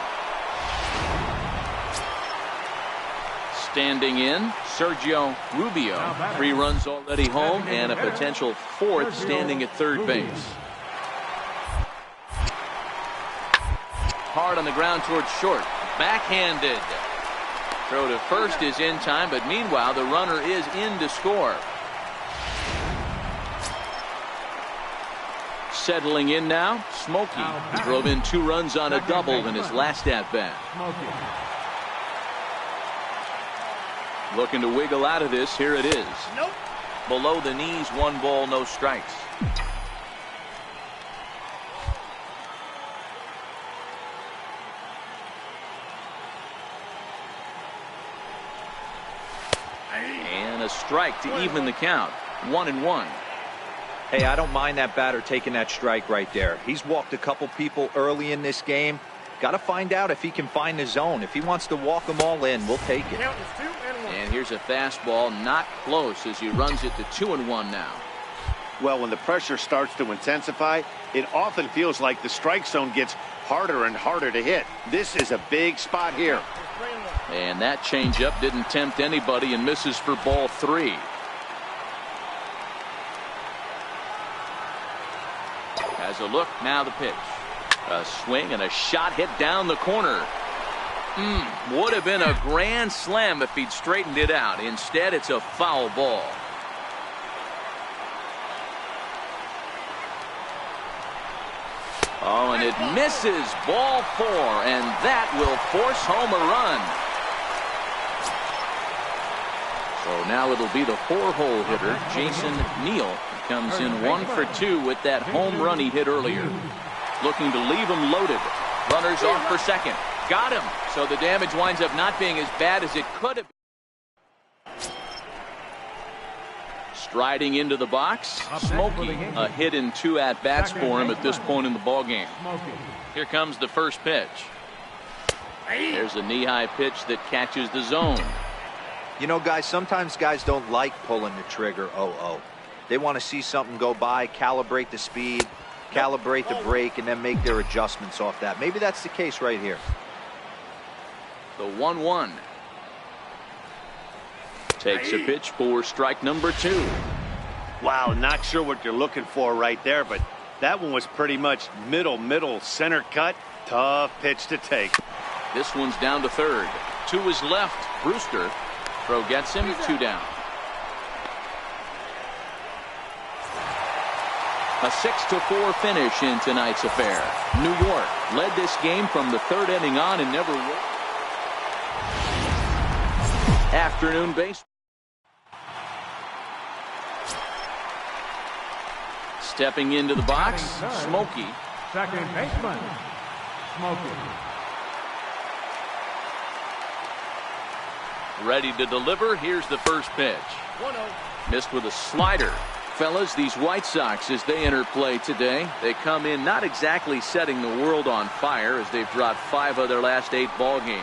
Standing in, Sergio Rubio. 3 runs already home and a potential 4th standing at third base. Hard on the ground towards short. Backhanded. Throw to first is in time, but meanwhile the runner is in to score. Settling in now, Smokey. He drove in 2 runs on a double in his last at-bat. Looking to wiggle out of this. Here it is. Below the knees, 1 ball, no strikes. And a strike to even the count. 1-1. Hey, I don't mind that batter taking that strike right there. He's walked a couple people early in this game. Got to find out if he can find the zone. If he wants to walk them all in, we'll take it. And here's a fastball not close as he runs it to 2-1 now. Well, when the pressure starts to intensify, it often feels like the strike zone gets harder and harder to hit. This is a big spot here. And that changeup didn't tempt anybody and misses for ball 3. Has a look, now the pitch. A swing and a shot hit down the corner. Would have been a grand slam if he'd straightened it out. Instead, it's a foul ball. Oh, and it misses. Ball 4, and that will force home a run. So now it'll be the 4-hole hitter, Jason Neal. He comes in 1 for 2 with that home run he hit earlier. Looking to leave him loaded. Runners off for second. Got him. So the damage winds up not being as bad as it could have been. Striding into the box, Smokey. A hit in 2 at-bats for him at this point in the ballgame. Here comes the first pitch. There's a knee-high pitch that catches the zone. You know, guys, sometimes guys don't like pulling the trigger 0-0. They want to see something go by, calibrate the speed, calibrate the brake, and then make their adjustments off that. Maybe that's the case right here. The 1-1. Takes a pitch for strike number 2. Wow, not sure what you're looking for right there, but that one was pretty much middle center cut. Tough pitch to take. This one's down to third. To his left, Brewster. Throw gets him, 2 down. A 6-4 finish in tonight's affair. New York led this game from the 3rd inning on and never won. Afternoon base. Stepping into the box, Smokey. Second baseman, Smokey. Ready to deliver. Here's the first pitch. 1-0. Missed with a slider. Fellas, these White Sox, as they enter play today, they come in not exactly setting the world on fire as they've dropped 5 of their last 8 ball games.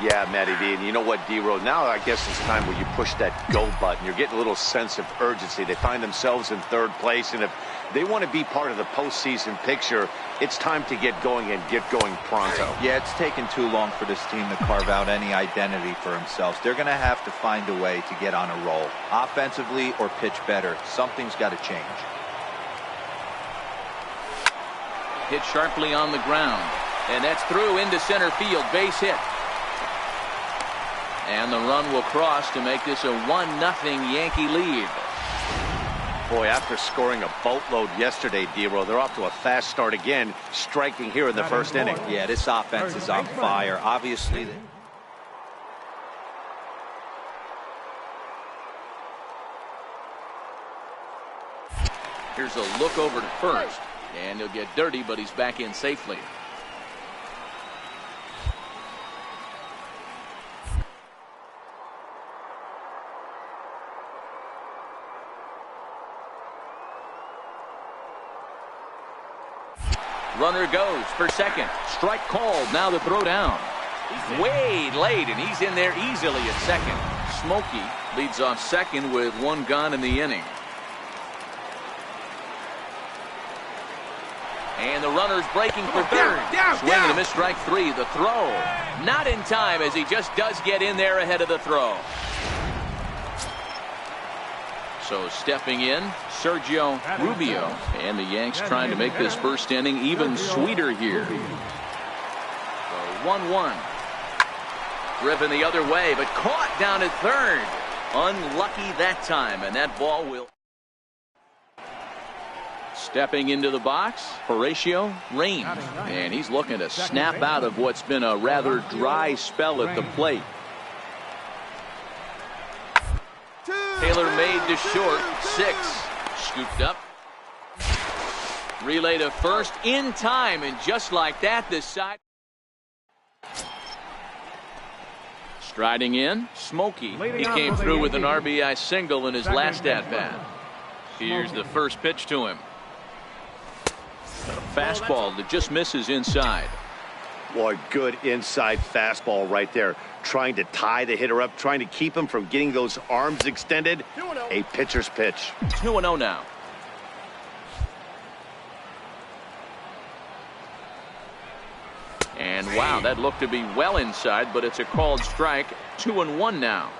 Yeah, Matty V, and you know what, D-Row, now I guess it's time where you push that go button. You're getting a little sense of urgency. They find themselves in 3rd place, and if they want to be part of the postseason picture, it's time to get going and get going pronto. Yeah, it's taken too long for this team to carve out any identity for themselves. They're going to have to find a way to get on a roll, offensively or pitch better. Something's got to change. Hit sharply on the ground, and that's through into center field. Base hit. And the run will cross to make this a 1-0 Yankee lead. Boy, after scoring a boatload yesterday, D-Row, they're off to a fast start again, striking here in the 1st inning. Yeah, this offense is on fire. Obviously, here's a look over to first. And he'll get dirty, but he's back in safely. Runner goes for second. Strike called. Now the throw down. Way late, and he's in there easily at second. Smokey leads off second with 1 gone in the inning. And the runner's breaking for third. Swing and a miss, strike 3. The throw. Not in time as he just does get in there ahead of the throw. So stepping in, Sergio Rubio. And the Yanks trying to make this 1st inning even sweeter here. So 1-1. Driven the other way, but caught down at third. Unlucky that time, and that ball will. Stepping into the box, Horatio Raines. And he's looking to snap out of what's been a rather dry spell at the plate. Taylor made to short, 6. Scooped up. Relay to first in time, and just like that, this side. Striding in, Smokey. He came through with an RBI single in his last at-bat. Here's the first pitch to him. A fastball that just misses inside. Boy, good inside fastball right there. Trying to tie the hitter up, trying to keep him from getting those arms extended. A pitcher's pitch. 2-0 now. And wow, that looked to be well inside, but it's a called strike. 2-1 now.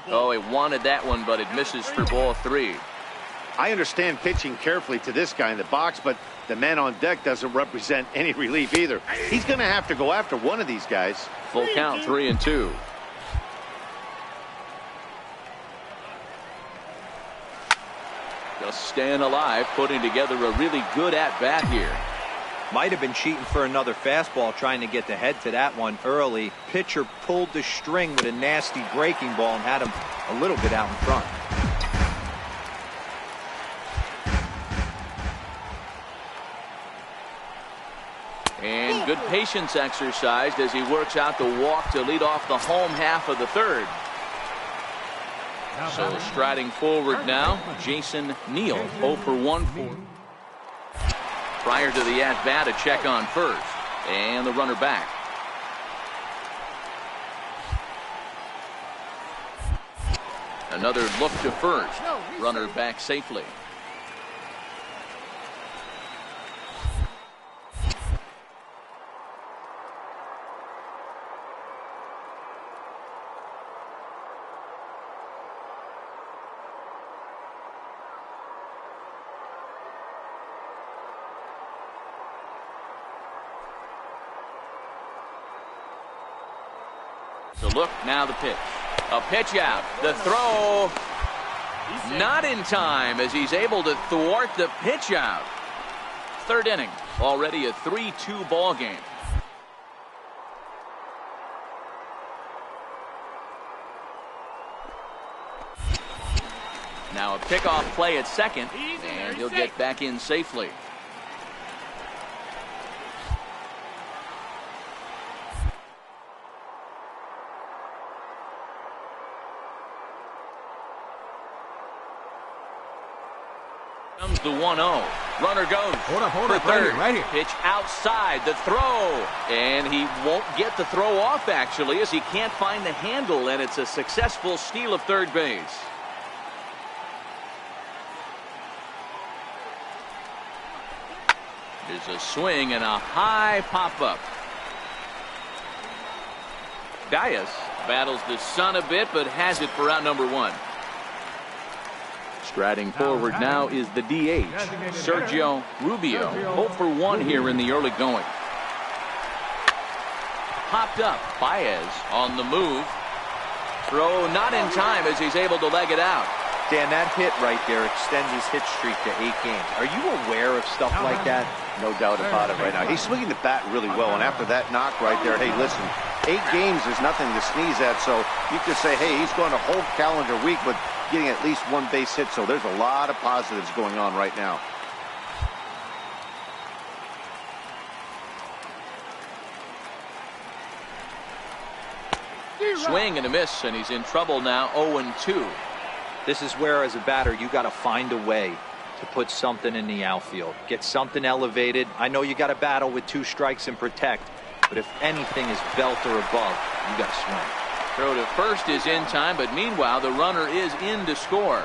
Oh, he wanted that one, but it misses for ball 3. I understand pitching carefully to this guy in the box, but the man on deck doesn't represent any relief either. He's going to have to go after one of these guys. Full count, 3-2. Just staying alive, putting together a really good at-bat here. might have been cheating for another fastball, trying to get the head to that one early. Pitcher pulled the string with a nasty breaking ball and had him a little bit out in front. And Good patience exercised as he works out the walk to lead off the home half of the third. So striding forward now, Jason Neal, 0 for 1 for. Prior to the at-bat, a check on first. And the runner back. Another look to first. Runner back safely. So look, now the pitch. A pitch out. The throw. Not in time as he's able to thwart the pitch out. Third inning. Already a 3-2 ball game. Now a pickoff play at second. And he'll get back in safely. Comes the 1-0. Runner goes for third. Right here. Pitch outside. The throw. And he won't get the throw off, actually, as he can't find the handle, and it's a successful steal of third base. There's a swing and a high pop-up. Dias battles the sun a bit, but has it for out number 1. Striding forward now is the DH, Sergio Rubio, 0 for 1 here in the early going. Popped up, Baez on the move. Throw not in time as he's able to leg it out. Dan, that hit right there extends his hit streak to 8 games. Are you aware of stuff like that? No doubt about it right now. He's swinging the bat really well, and after that knock right there, hey, listen, 8 games is nothing to sneeze at, so you could say, hey, he's going a whole calendar week, but getting at least 1 base hit, so there's a lot of positives going on right now. Swing and a miss, and he's in trouble now, 0-2. This is where, as a batter, you got to find a way to put something in the outfield. Get something elevated. I know you got to battle with 2 strikes and protect, but if anything is belt or above, you got to swing. Throw to first is in time, but meanwhile the runner is in to score.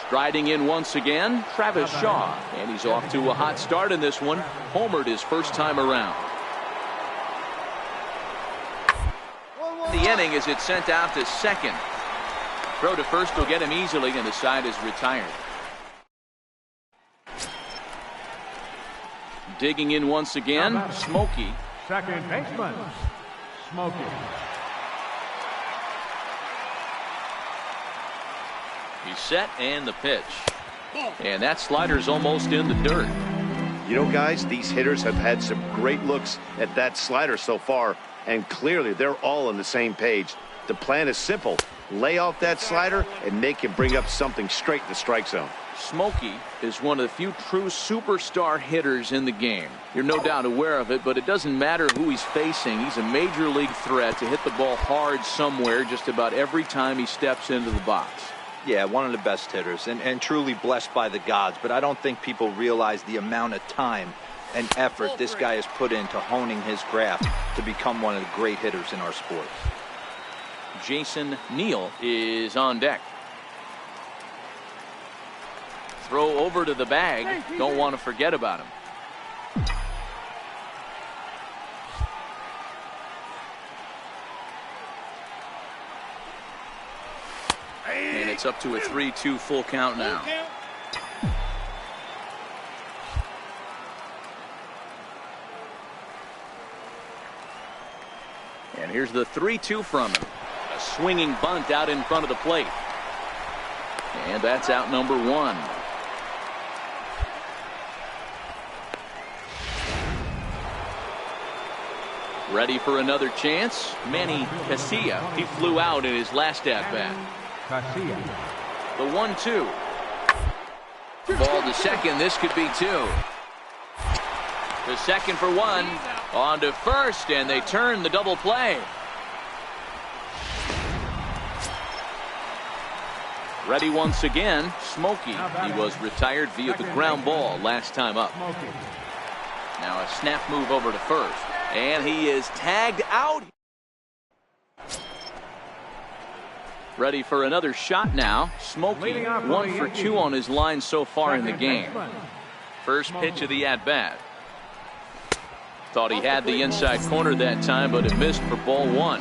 Striding in once again, Travis Shaw, and he's off to a hot start in this one. Homered his first time around. The inning as it's sent out to second. Throw to first will get him easily, and the side is retired. Digging in once again, Smokey. Second baseman, Smokey. He's set, and the pitch. And that slider's almost in the dirt. You know, guys, these hitters have had some great looks at that slider so far, and clearly they're all on the same page. The plan is simple. Lay off that slider and make him bring up something straight in the strike zone. Smokey is one of the few true superstar hitters in the game. You're no doubt aware of it, but it doesn't matter who he's facing. He's a major league threat to hit the ball hard somewhere just about every time he steps into the box. Yeah, one of the best hitters and truly blessed by the gods, but I don't think people realize the amount of time and effort this guy has put into honing his craft to become one of the great hitters in our sport. Jason Neal is on deck. Throw over to the bag. Don't want to forget about him. And it's up to a 3-2 full count now. And here's the 3-2 from him. A swinging bunt out in front of the plate. And that's out number 1. Ready for another chance. Manny Casilla. He flew out in his last at-bat. The 1-2. Ball to second. This could be 2. The second for one. On to first, and they turn the double play. Ready once again, Smokey. He was retired via the ground ball last time up. Now a snap move over to first. And he is tagged out. Ready for another shot now. Smokey, 1 for 2 on his line so far in the game. First pitch of the at-bat. Thought he had the inside corner that time, but it missed for ball 1.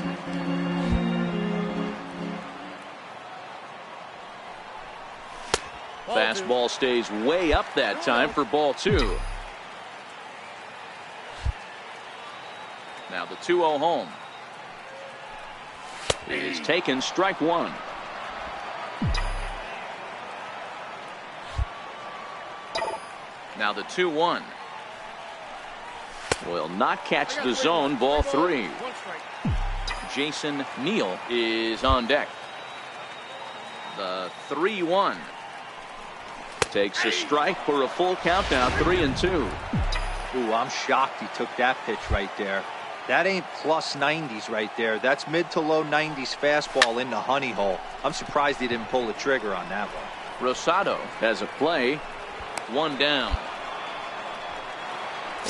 Fastball stays way up that time for ball 2. Now the 2-0 home. It is taken, strike 1. Now the 2-1. Will not catch the zone, ball 3. Jason Neal is on deck. The 3-1. Takes a strike for a full count now, 3-2. Ooh, I'm shocked he took that pitch right there. That ain't plus 90s right there. That's mid to low 90s fastball in the honey hole. I'm surprised he didn't pull the trigger on that one. Rosado has a play. 1 down.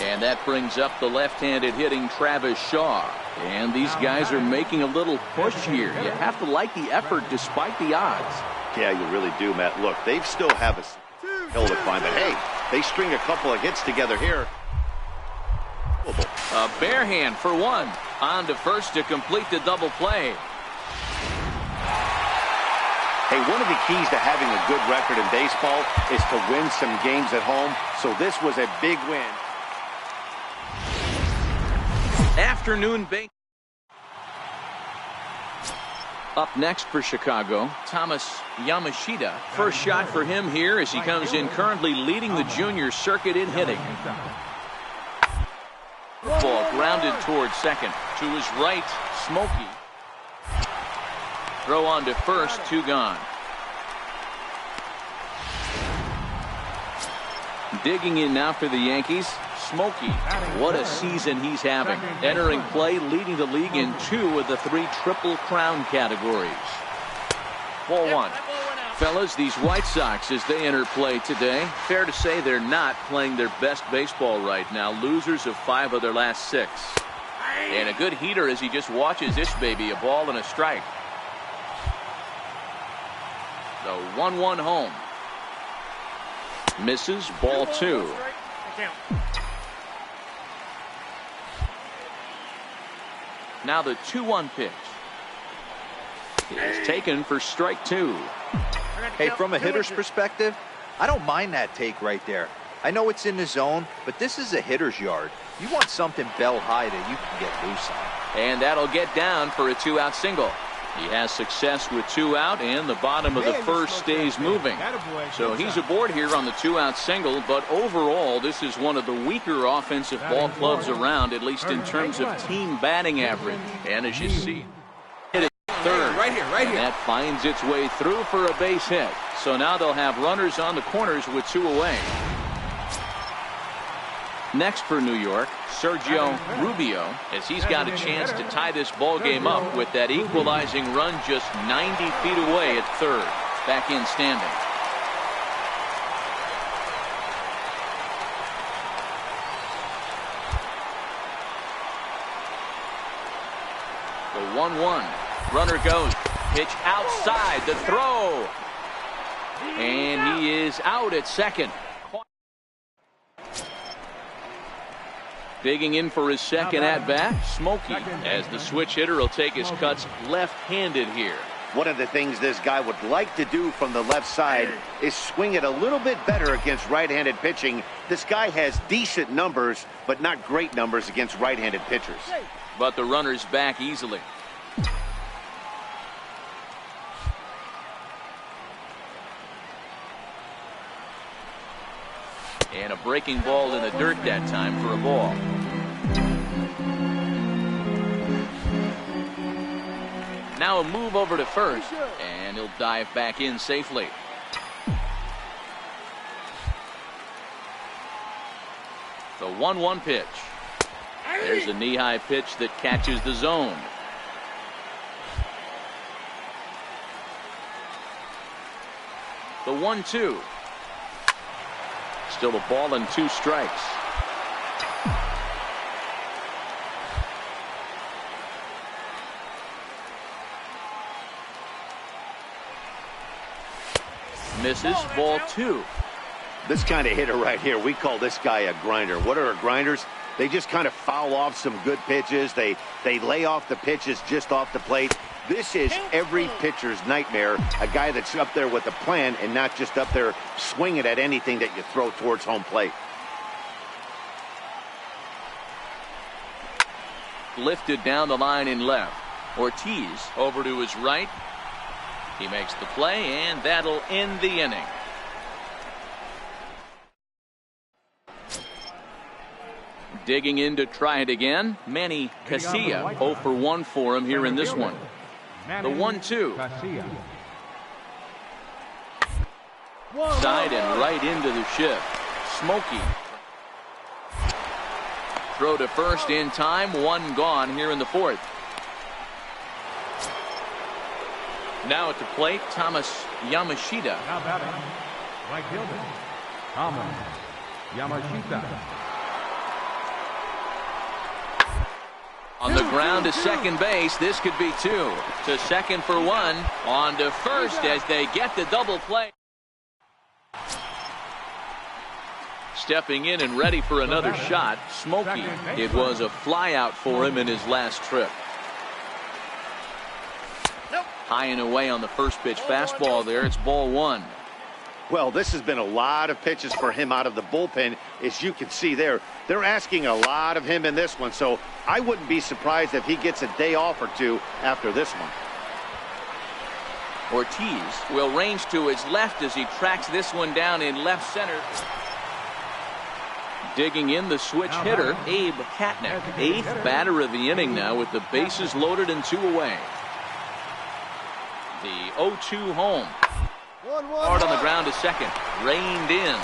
And that brings up the left-handed hitting Travis Shaw. And these guys are making a little push here. You have to like the effort despite the odds. Yeah, you really do, Matt. Look, they still have a hill to climb, but hey, they string a couple of hits together here. A bare hand for 1. On to first to complete the double play. Hey, one of the keys to having a good record in baseball is to win some games at home. So this was a big win. Afternoon base. Up next for Chicago, Thomas Yamashita. First shot for him here as he comes in currently leading the junior circuit in hitting. Ball grounded towards second. To his right, Smokey. Throw on to first, 2 gone. Digging in now for the Yankees, Smokey. What a season he's having. Entering play, leading the league in 2 of the 3 Triple Crown categories. Ball 1. Fellas, these White Sox, as they enter play today, fair to say they're not playing their best baseball right now. Losers of 5 of their last 6. And a good heater as he just watches this baby, a ball and a strike. The 1-1 home. Misses, ball 2. Now the 2-1 pitch. It's taken for strike 2. Hey, from a hitter's perspective, I don't mind that take right there. I know it's in the zone, but this is a hitter's yard. You want something bell high that you can get loose on. And that'll get down for a 2-out single. He has success with 2 out, and the bottom of the first stays moving. So he's aboard here on the 2-out single, but overall, this is one of the weaker offensive ball clubs around, at least in terms of team batting average. And as you see, hit it third. Right here. And that finds its way through for a base hit. So now they'll have runners on the corners with 2 away. Next for New York, Sergio Rubio, as he's got a chance to tie this ball game up with that equalizing run just 90 feet away at third. Back in standing. The 1-1. Runner goes. Pitch outside. The throw. And he is out at second. Digging in for his second at-bat, Smokey, as the switch hitter will take his cuts left-handed here. One of the things this guy would like to do from the left side is swing it a little bit better against right-handed pitching. This guy has decent numbers, but not great numbers against right-handed pitchers. But the runner's back easily. And a breaking ball in the dirt that time for a ball. Now a move over to first, and he'll dive back in The 1-1 pitch. There's a knee-high pitch that catches the zone. The 1-2. Still a ball and 2 strikes. Misses, ball 2. This kind of hitter right here, we call this guy a grinder. What are grinders? They just kind of foul off some good pitches. They lay off the pitches just off the plate. This is every pitcher's nightmare, a guy that's up there with a plan and not just up there swinging at anything that you throw towards home plate. Lifted down the line in left. Ortiz over to his right. He makes the play, and that'll end the inning. Digging in to try it again, Manny Casilla. 0 for 1 for him here in this one. The 1-2. Side and right into the shift. Smokey. Throw to first in time. 1 gone here in the 4th. Now at the plate, Thomas Yamashita. Now batting, right fielder, Thomas Yamashita. On the ground to second base. This could be 2. To second for 1. On to first as they get the double play. Stepping in and ready for another shot, Smokey. It was a fly out for him in his last trip. High and away on the first pitch fastball there. It's ball 1. Well, this has been a lot of pitches for him out of the bullpen. As you can see there, they're asking a lot of him in this one. So I wouldn't be surprised if he gets a day off or 2 after this one. Ortiz will range to his left as he tracks this one down in left center. Digging in the switch hitter, Abe Katnick. 8th batter of the inning now with the bases loaded and 2 away. The 0-2 home. Hard on the ground to second. Reined in.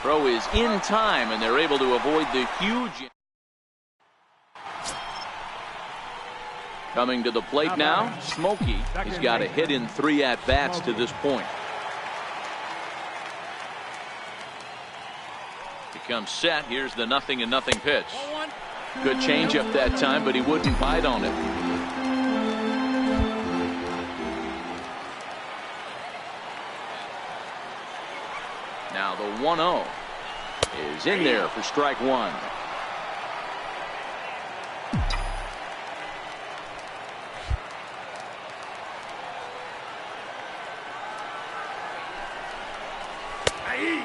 Throw is in time, and they're able to avoid the huge. Coming to the plate now, Smokey. He's got a hit in 3 at-bats to this point. Becomes set. Here's the 0-0 pitch. Good changeup that time, but he wouldn't bite on it. Now the 1-0 is in there for strike 1.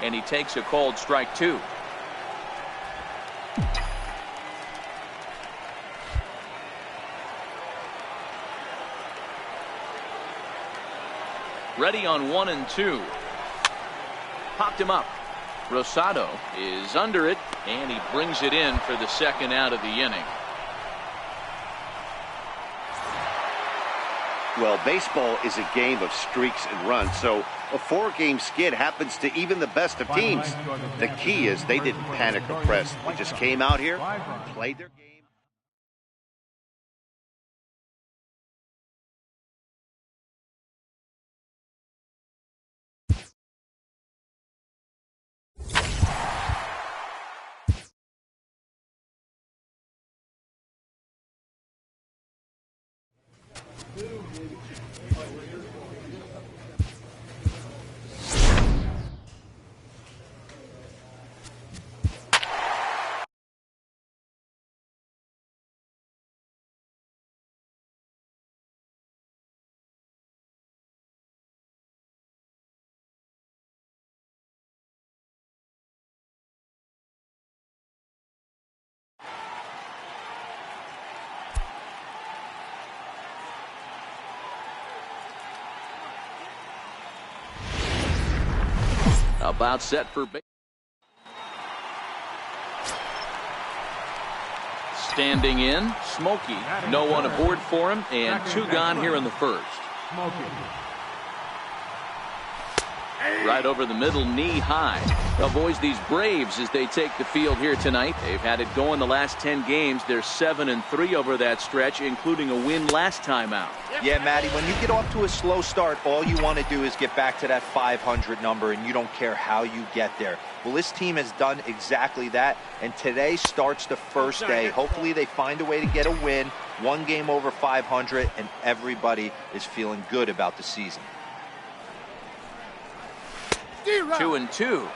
And he takes a called strike 2. Ready on 1 and 2. Popped him up. Rosado is under it, and he brings it in for the second out of the inning. Well, baseball is a game of streaks and runs, so a 4-game skid happens to even the best of teams. The key is they didn't panic or press. They just came out here, played their game. About set for base. Standing in, Smokey. No one aboard for him, and 2 gone here in the first. Right over the middle, knee high. Avoids these Braves as they take the field here tonight. They've had it going the last 10 games. They're 7-3 over that stretch, including a win last time out. Yeah, Matty, when you get off to a slow start, all you want to do is get back to that 500 number, and you don't care how you get there. Well, this team has done exactly that, and today starts the first day. Hopefully they find a way to get a win, one game over 500, and everybody is feeling good about the season. 2-2.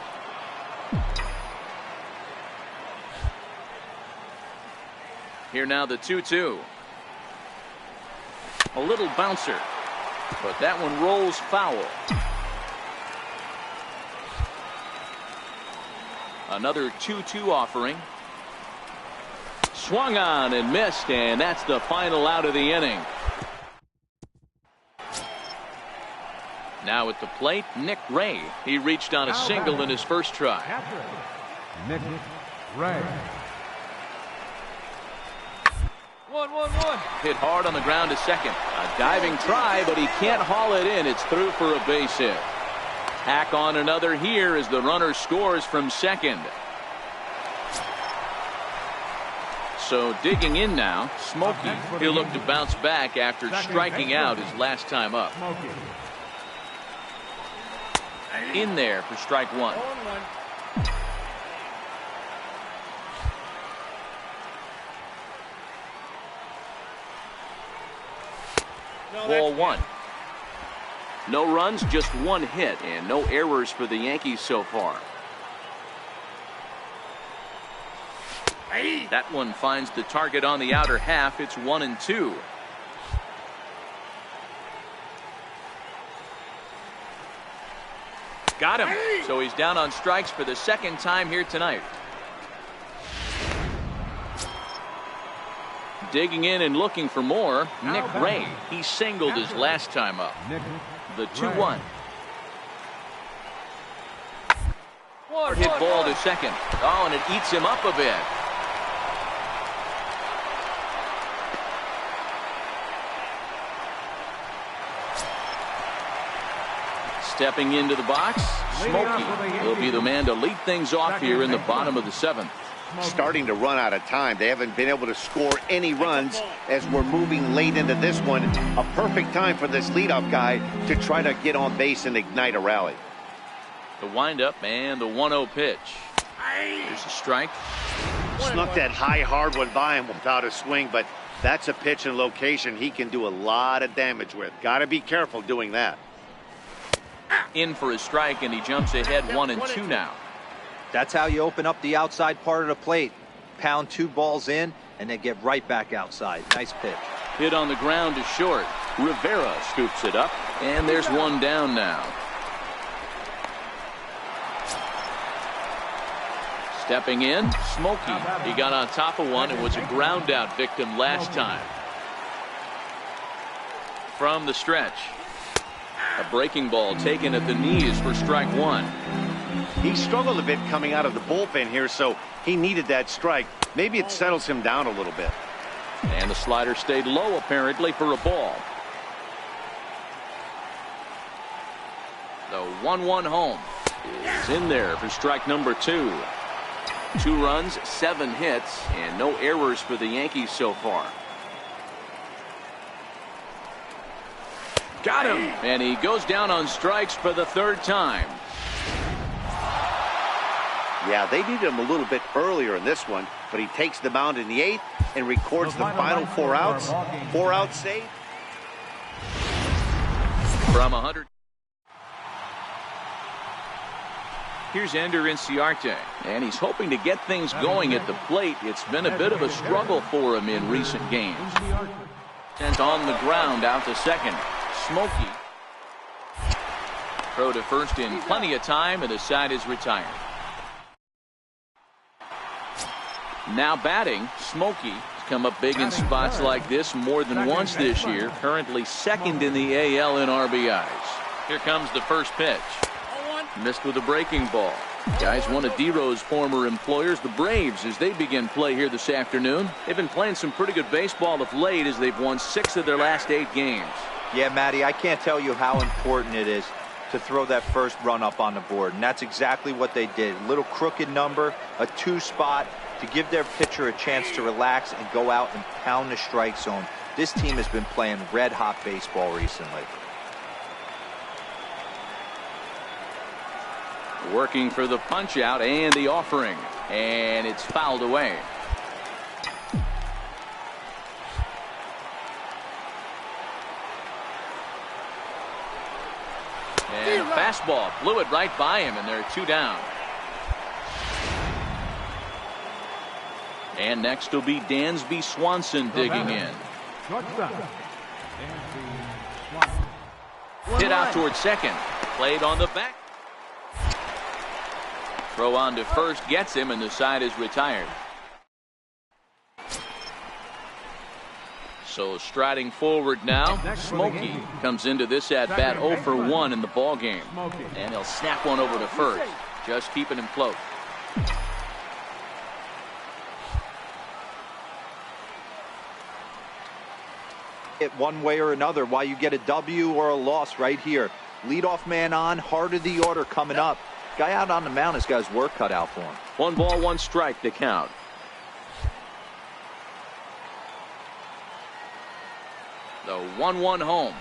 Here now the 2-2. A little bouncer, but that one rolls foul. Another 2-2 offering. Swung on and missed, and that's the final out of the inning. Now at the plate, Nick Ray. He reached on a single in his first try. Nick Ray. 1-1-1. Hit hard on the ground to second. A diving try, but he can't haul it in. It's through for a base hit. Hack on another here as the runner scores from second. So digging in now, Smokey. He'll look to bounce back after striking out his last time up. In there for strike one. Ball one. No runs, just one hit, and no errors for the Yankees so far. That one finds the target on the outer half. It's 1-2. Got him. So he's down on strikes for the second time here tonight. Digging in and looking for more, Nick Ray. He singled his last time up. The 2-1. Hard hit ball to second. Oh, and it eats him up a bit. Stepping into the box, Smokey will be the man to lead things off here in the bottom of the seventh. Starting to run out of time. They haven't been able to score any runs as we're moving late into this one. A perfect time for this leadoff guy to try to get on base and ignite a rally. The windup and the 1-0 pitch. Here's a strike. Snuck that high hard one by him without a swing, but that's a pitch and location he can do a lot of damage with. Got to be careful doing that. In for a strike, and he jumps ahead 1-2 now. That's how you open up the outside part of the plate. Pound two balls in, and then get right back outside. Nice pitch. Hit on the ground to short. Rivera scoops it up, and there's one down now. Stepping in, Smokey. He got on top of one and was a ground out victim last time. From the stretch. A breaking ball taken at the knees for strike one. He struggled a bit coming out of the bullpen here, so he needed that strike. Maybe it settles him down a little bit. And the slider stayed low apparently for a ball. The 1-1 home is in there for strike number 2. 2 runs, 7 hits, and no errors for the Yankees so far. Got him! And he goes down on strikes for the 3rd time. Yeah, they needed him a little bit earlier in this one, but he takes the mound in the 8th and records the final 4 outs. 4 out save. From 100. Here's Ender Inciarte, and he's hoping to get things going at the plate. It's been a bit of a struggle for him in recent games. Sent on the ground out to second. Smokey. Throw to first in plenty of time, and the side is retired. Now batting, Smokey has come up big in spots like this more than once this year. Currently 2nd in the AL in RBIs. Here comes the first pitch. Missed with a breaking ball. Guys, one of D-Rose former employers, the Braves, as they begin play here this afternoon. They've been playing some pretty good baseball of late as they've won 6 of their last 8 games. Yeah, Matty, I can't tell you how important it is to throw that first run up on the board, and that's exactly what they did. A little crooked number, a 2 spot to give their pitcher a chance to relax and go out and pound the strike zone. This team has been playing red-hot baseball recently. Working for the punch out and the offering, and it's fouled away. And a fastball blew it right by him, and they're 2 down. And next will be Dansby Swanson digging in. Hit out towards second. Played on the back. Throw on to first gets him, and the side is retired. So striding forward now, Smokey comes into this at bat 0 for 1 in the ball game, and he'll snap one over to first, just keeping him float. It one way or another, why you get a W or a loss right here. Leadoff man on, heart of the order coming up. Guy out on the mound has got his work cut out for him. 1 ball, 1 strike to count. The 1-1 home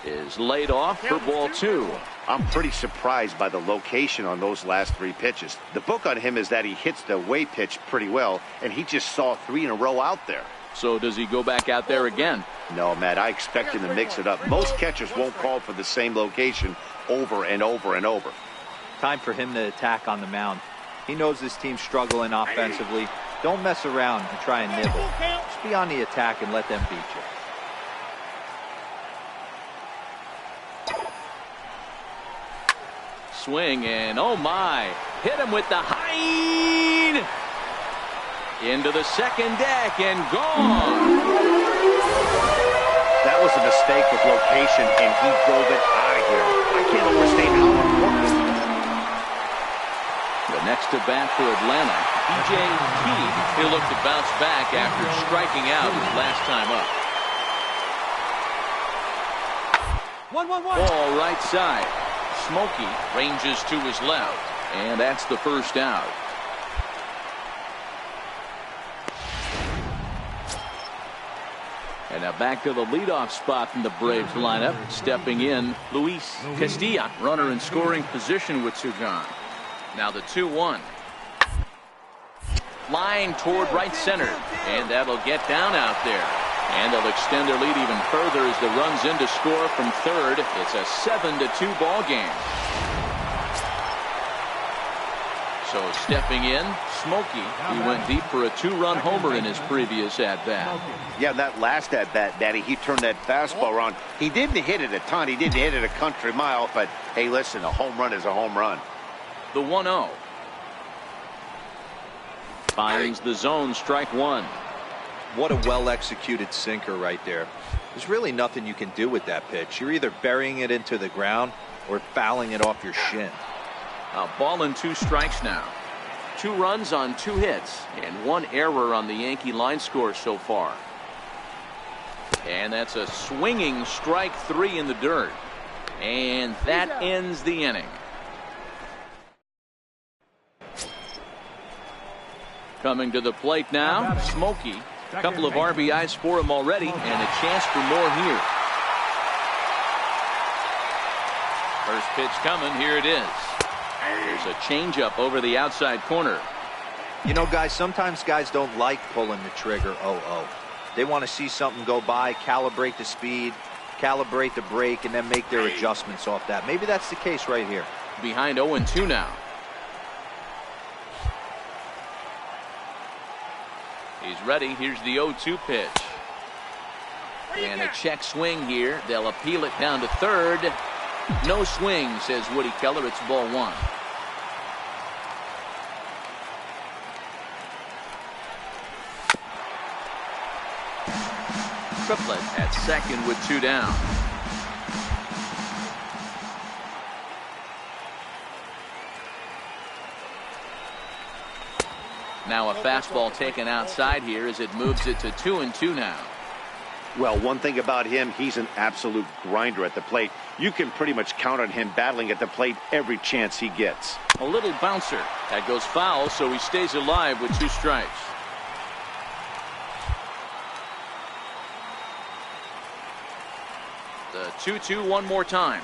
is laid off for ball 2. I'm pretty surprised by the location on those last 3 pitches. The book on him is that he hits the away pitch pretty well, and he just saw 3 in a row out there. So does he go back out there again? No, Matt, I expect him to mix it up. Most catchers won't call for the same location over and over and over. Time for him to attack on the mound. He knows this team's struggling offensively. Don't mess around and try and nibble. Just be on the attack and let them beat you. Swing, and oh my, hit him with the high into the second deck and gone. That was a mistake with location, and he drove it out of here. I can't overstate how important. The next to bat for Atlanta, DJ Teague. He'll look to bounce back after striking out his last time up. 1-1-1. Ball right side. Smokey ranges to his left, and that's the first out. And now back to the leadoff spot in the Braves lineup. Stepping in, Luis Castilla, runner in scoring position with 2 gone. Now the 2-1. Line toward right center, and that'll get down out there. And they'll extend their lead even further as the runs in to score from third. It's a 7-2 ball game. So stepping in, Smokey. He went deep for a 2-run homer in his previous at-bat. Yeah, that last at-bat, Daddy, he turned that fastball around. He didn't hit it a ton. He didn't hit it a country mile. But, hey, listen, a home run is a home run. The 1-0. Finds the zone, strike 1. What a well-executed sinker right there. There's really nothing you can do with that pitch. You're either burying it into the ground or fouling it off your shin. A ball and 2 strikes now. 2 runs on 2 hits and 1 error on the Yankee line score so far. And that's a swinging strike 3 in the dirt. And that ends the inning. Coming to the plate now, Smokey. A couple of RBIs for him already, and a chance for more here. First pitch coming, here it is. There's a changeup over the outside corner. You know, guys, sometimes guys don't like pulling the trigger 0-0. They want to see something go by, calibrate the speed, calibrate the break, and then make their adjustments off that. Maybe that's the case right here. Behind 0-2 now. He's ready. Here's the 0-2 pitch. And a check swing here. They'll appeal it down to third. No swing, says Woody Keller. It's ball 1. Triplett at second with 2 down. Now a fastball taken outside here as it moves it to 2-2 now. Well, one thing about him, he's an absolute grinder at the plate. You can pretty much count on him battling at the plate every chance he gets. A little bouncer. That goes foul, so he stays alive with 2 strikes. The 2-2 one more time.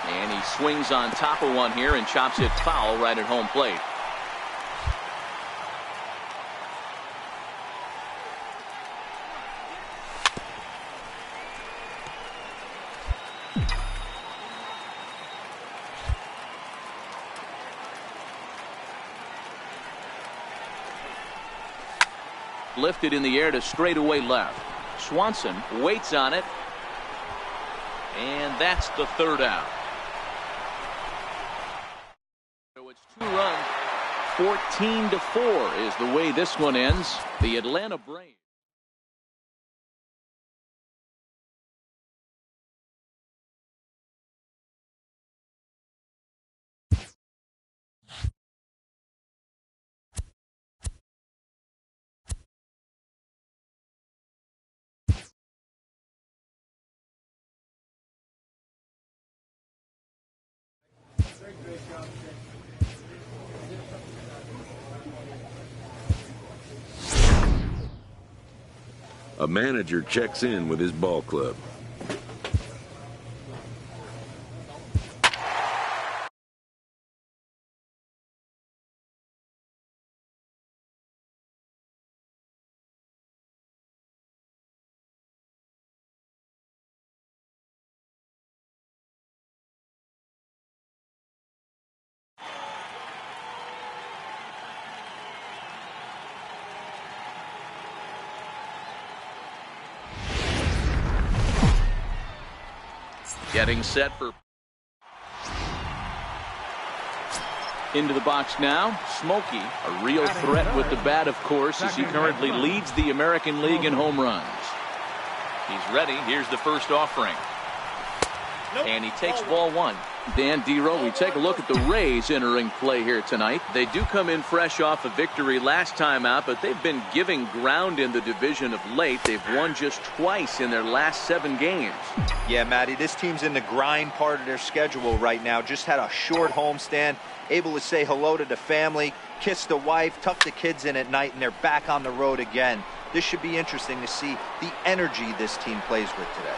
And he swings on top of one here and chops it foul right at home plate. Lifted in the air to straightaway left. Swanson waits on it. And that's the 3rd out. So it's 2 runs. 14-4 is the way this one ends. The Atlanta Braves. A manager checks in with his ball club. Getting set for into the box now. Smokey, a real threat with the bat, of course, as he currently leads the American League in home runs. He's ready. Here's the first offering. And he takes ball 1. Dan Dero, we take a look at the Rays entering play here tonight. They do come in fresh off a victory last time out, but they've been giving ground in the division of late. They've won just twice in their last 7 games. Yeah, Matty, this team's in the grind part of their schedule right now. Just had a short homestand, able to say hello to the family, kiss the wife, tuck the kids in at night, and they're back on the road again. This should be interesting to see the energy this team plays with today.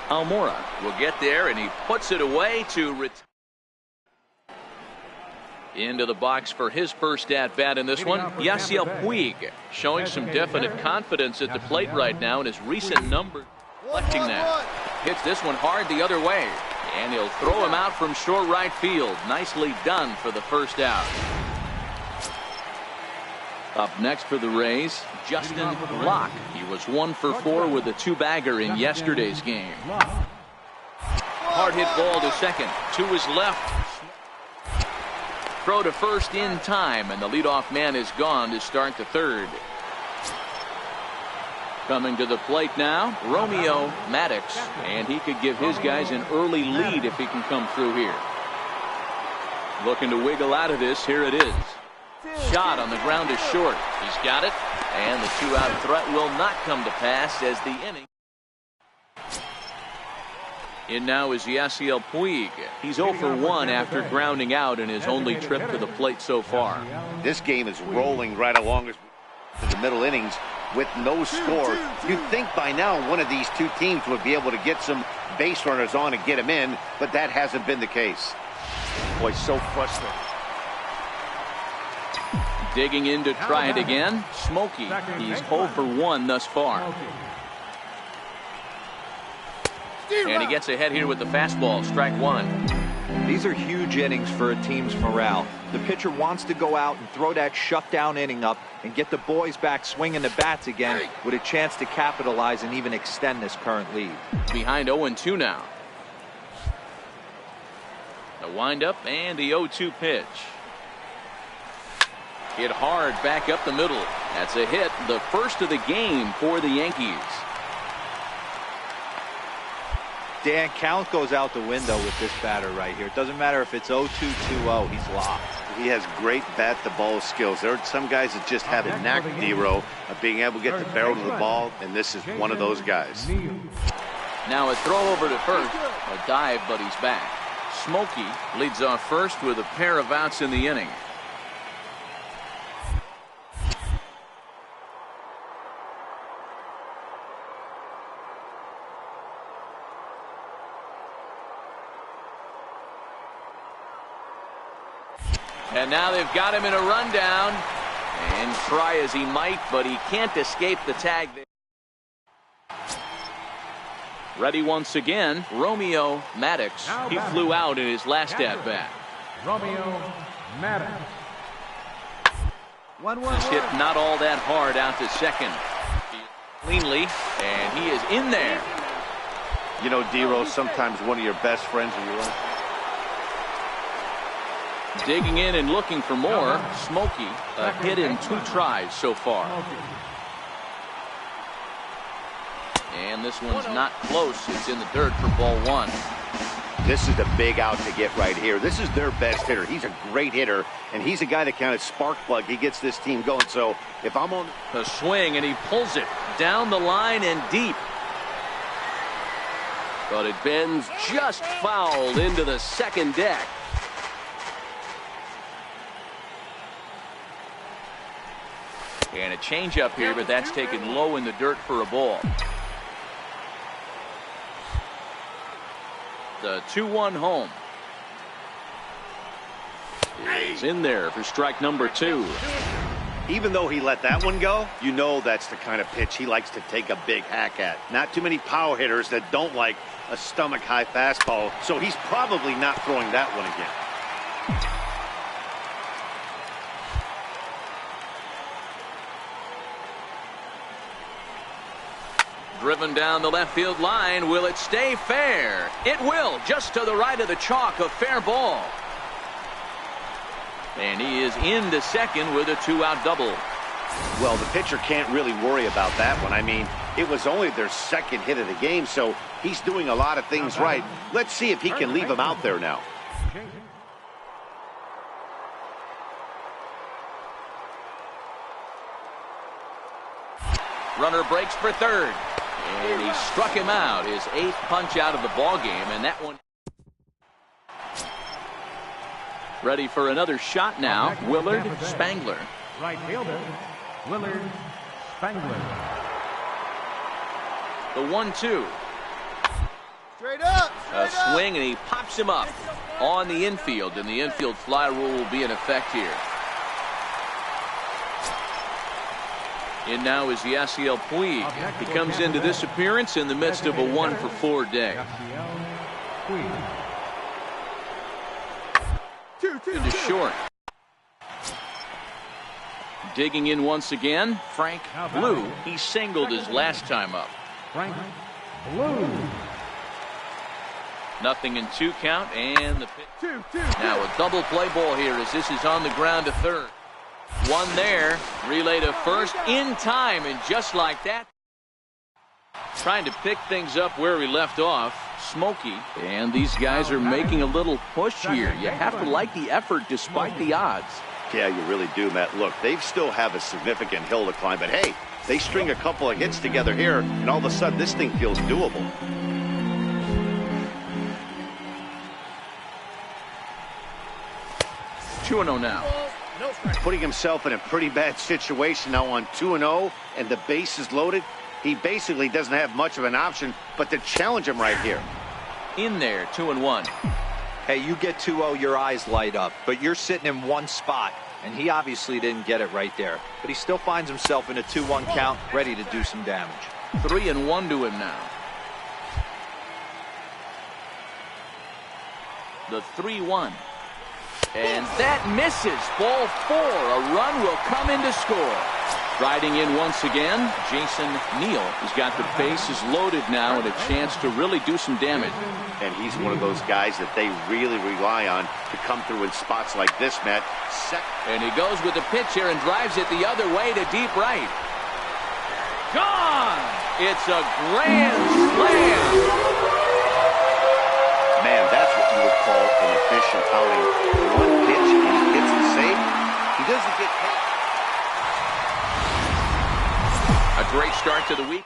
Almora will get there, and he puts it away to into the box for his first at-bat in this one. Yasiel Puig showing some definite confidence at the plate right now in his recent numbers. Reflecting that. Hits this one hard the other way, and he'll throw him out from short right field. Nicely done for the first out. Up next for the Rays, Justin Locke. He was 1 for 4 with a 2-bagger in yesterday's game. Hard hit ball to second. To his left. Throw to first in time, and the leadoff man is gone to start the 3rd. Coming to the plate now, Romeo Maddox, and he could give his guys an early lead if he can come through here. Looking to wiggle out of this. Here it is. Shot on the ground is short. He's got it, and the 2-out threat will not come to pass as the inning. In now is Yasiel Puig. He's 0 for 1 after grounding out in his only trip to the plate so far. This game is rolling right along to the middle innings with no score. You'd think by now one of these 2 teams would be able to get some base runners on and get them in, but that hasn't been the case. Boy, so frustrating. Digging in to try it again. Smokey, he's 0 for 1 thus far. And he gets ahead here with the fastball. Strike 1. These are huge innings for a team's morale. The pitcher wants to go out and throw that shutdown inning up and get the boys back swinging the bats again with a chance to capitalize and even extend this current lead. Behind 0-2 now. The windup and the 0-2 pitch. Hit hard back up the middle. That's a hit, the first of the game for the Yankees. Dan, count goes out the window with this batter right here. It doesn't matter if it's 0-2, 2-0. He's locked. He has great bat-to-ball skills. There are some guys that just have a knack, D-Row, of being able to get the barrel to the ball, and this is one of those guys. Now a throw over to first. A dive, but he's back. Smokey leads off first with a pair of outs in the inning. And now they've got him in a rundown. And try as he might, but he can't escape the tag there. Ready once again, Romeo Maddox. He flew out in his last at-bat. Romeo Maddox. This hit not all that hard out to second. Cleanly, and he is in there. You know, D-Rose, sometimes one of your best friends in your life. Digging in and looking for more. Smokey, a hit in 2 tries so far. And this one's not close. It's in the dirt for ball 1. This is the big out to get right here. This is their best hitter. He's a great hitter, and he's a guy that kind of spark plug. He gets this team going. So if I'm on a swing, and he pulls it down the line and deep. But it bends just foul into the second deck. And a changeup here, but that's taken low in the dirt for a ball. The 2-1 home is in there for strike number 2. Even though he let that one go, you know that's the kind of pitch he likes to take a big hack at. Not too many power hitters that don't like a stomach-high fastball, so he's probably not throwing that one again. Driven down the left field line. Will it stay fair? It will. Just to the right of the chalk. A fair ball. And he is into second with a 2-out double. Well, the pitcher can't really worry about that one. I mean, it was only their second hit of the game, so he's doing a lot of things right. Let's see if he can leave him out there now. Runner breaks for third. And he struck him out. His 8th punch out of the ball game, and that one ready for another shot now. Willard Spangler. Right fielder, Willard Spangler. The 1-2. Straight up. A swing, and he pops him up on the infield, and the infield fly rule will be in effect here. And now is Yasiel Puig. He comes into this appearance in the midst of a 1-for-4 day. Into short. Digging in once again, Frank Blue. He singled his last time up. Frank Blue. Nothing in 2 count, and the pitch. Now a double play ball here as this is on the ground to third. One there, relay to first in time, and just like that, trying to pick things up where we left off. Smokey, and these guys are making a little push here. You have to like the effort despite the odds. Yeah, you really do, Matt. Look, they still have a significant hill to climb, but hey, they string a couple of hits together here, and all of a sudden this thing feels doable. Two 2-0 now. Putting himself in a pretty bad situation now on 2-0, and the base is loaded. He basically doesn't have much of an option but to challenge him right here. In there, 2-1. Hey, you get 2-0, your eyes light up, but you're sitting in one spot, and he obviously didn't get it right there. But he still finds himself in a 2-1 count, ready to do some damage. 3-1 to him now. The 3-1. And that misses. Ball 4. A run will come in to score. Riding in once again, Jason Neal. He's got the bases loaded now and a chance to really do some damage. And he's one of those guys that they really rely on to come through in spots like this, Matt. And he goes with the pitch here and drives it the other way to deep right. Gone! It's a grand slam. Man, that's what you would call an efficient outing. One pitch, and he hits the doesn't get paid. A great start to the week.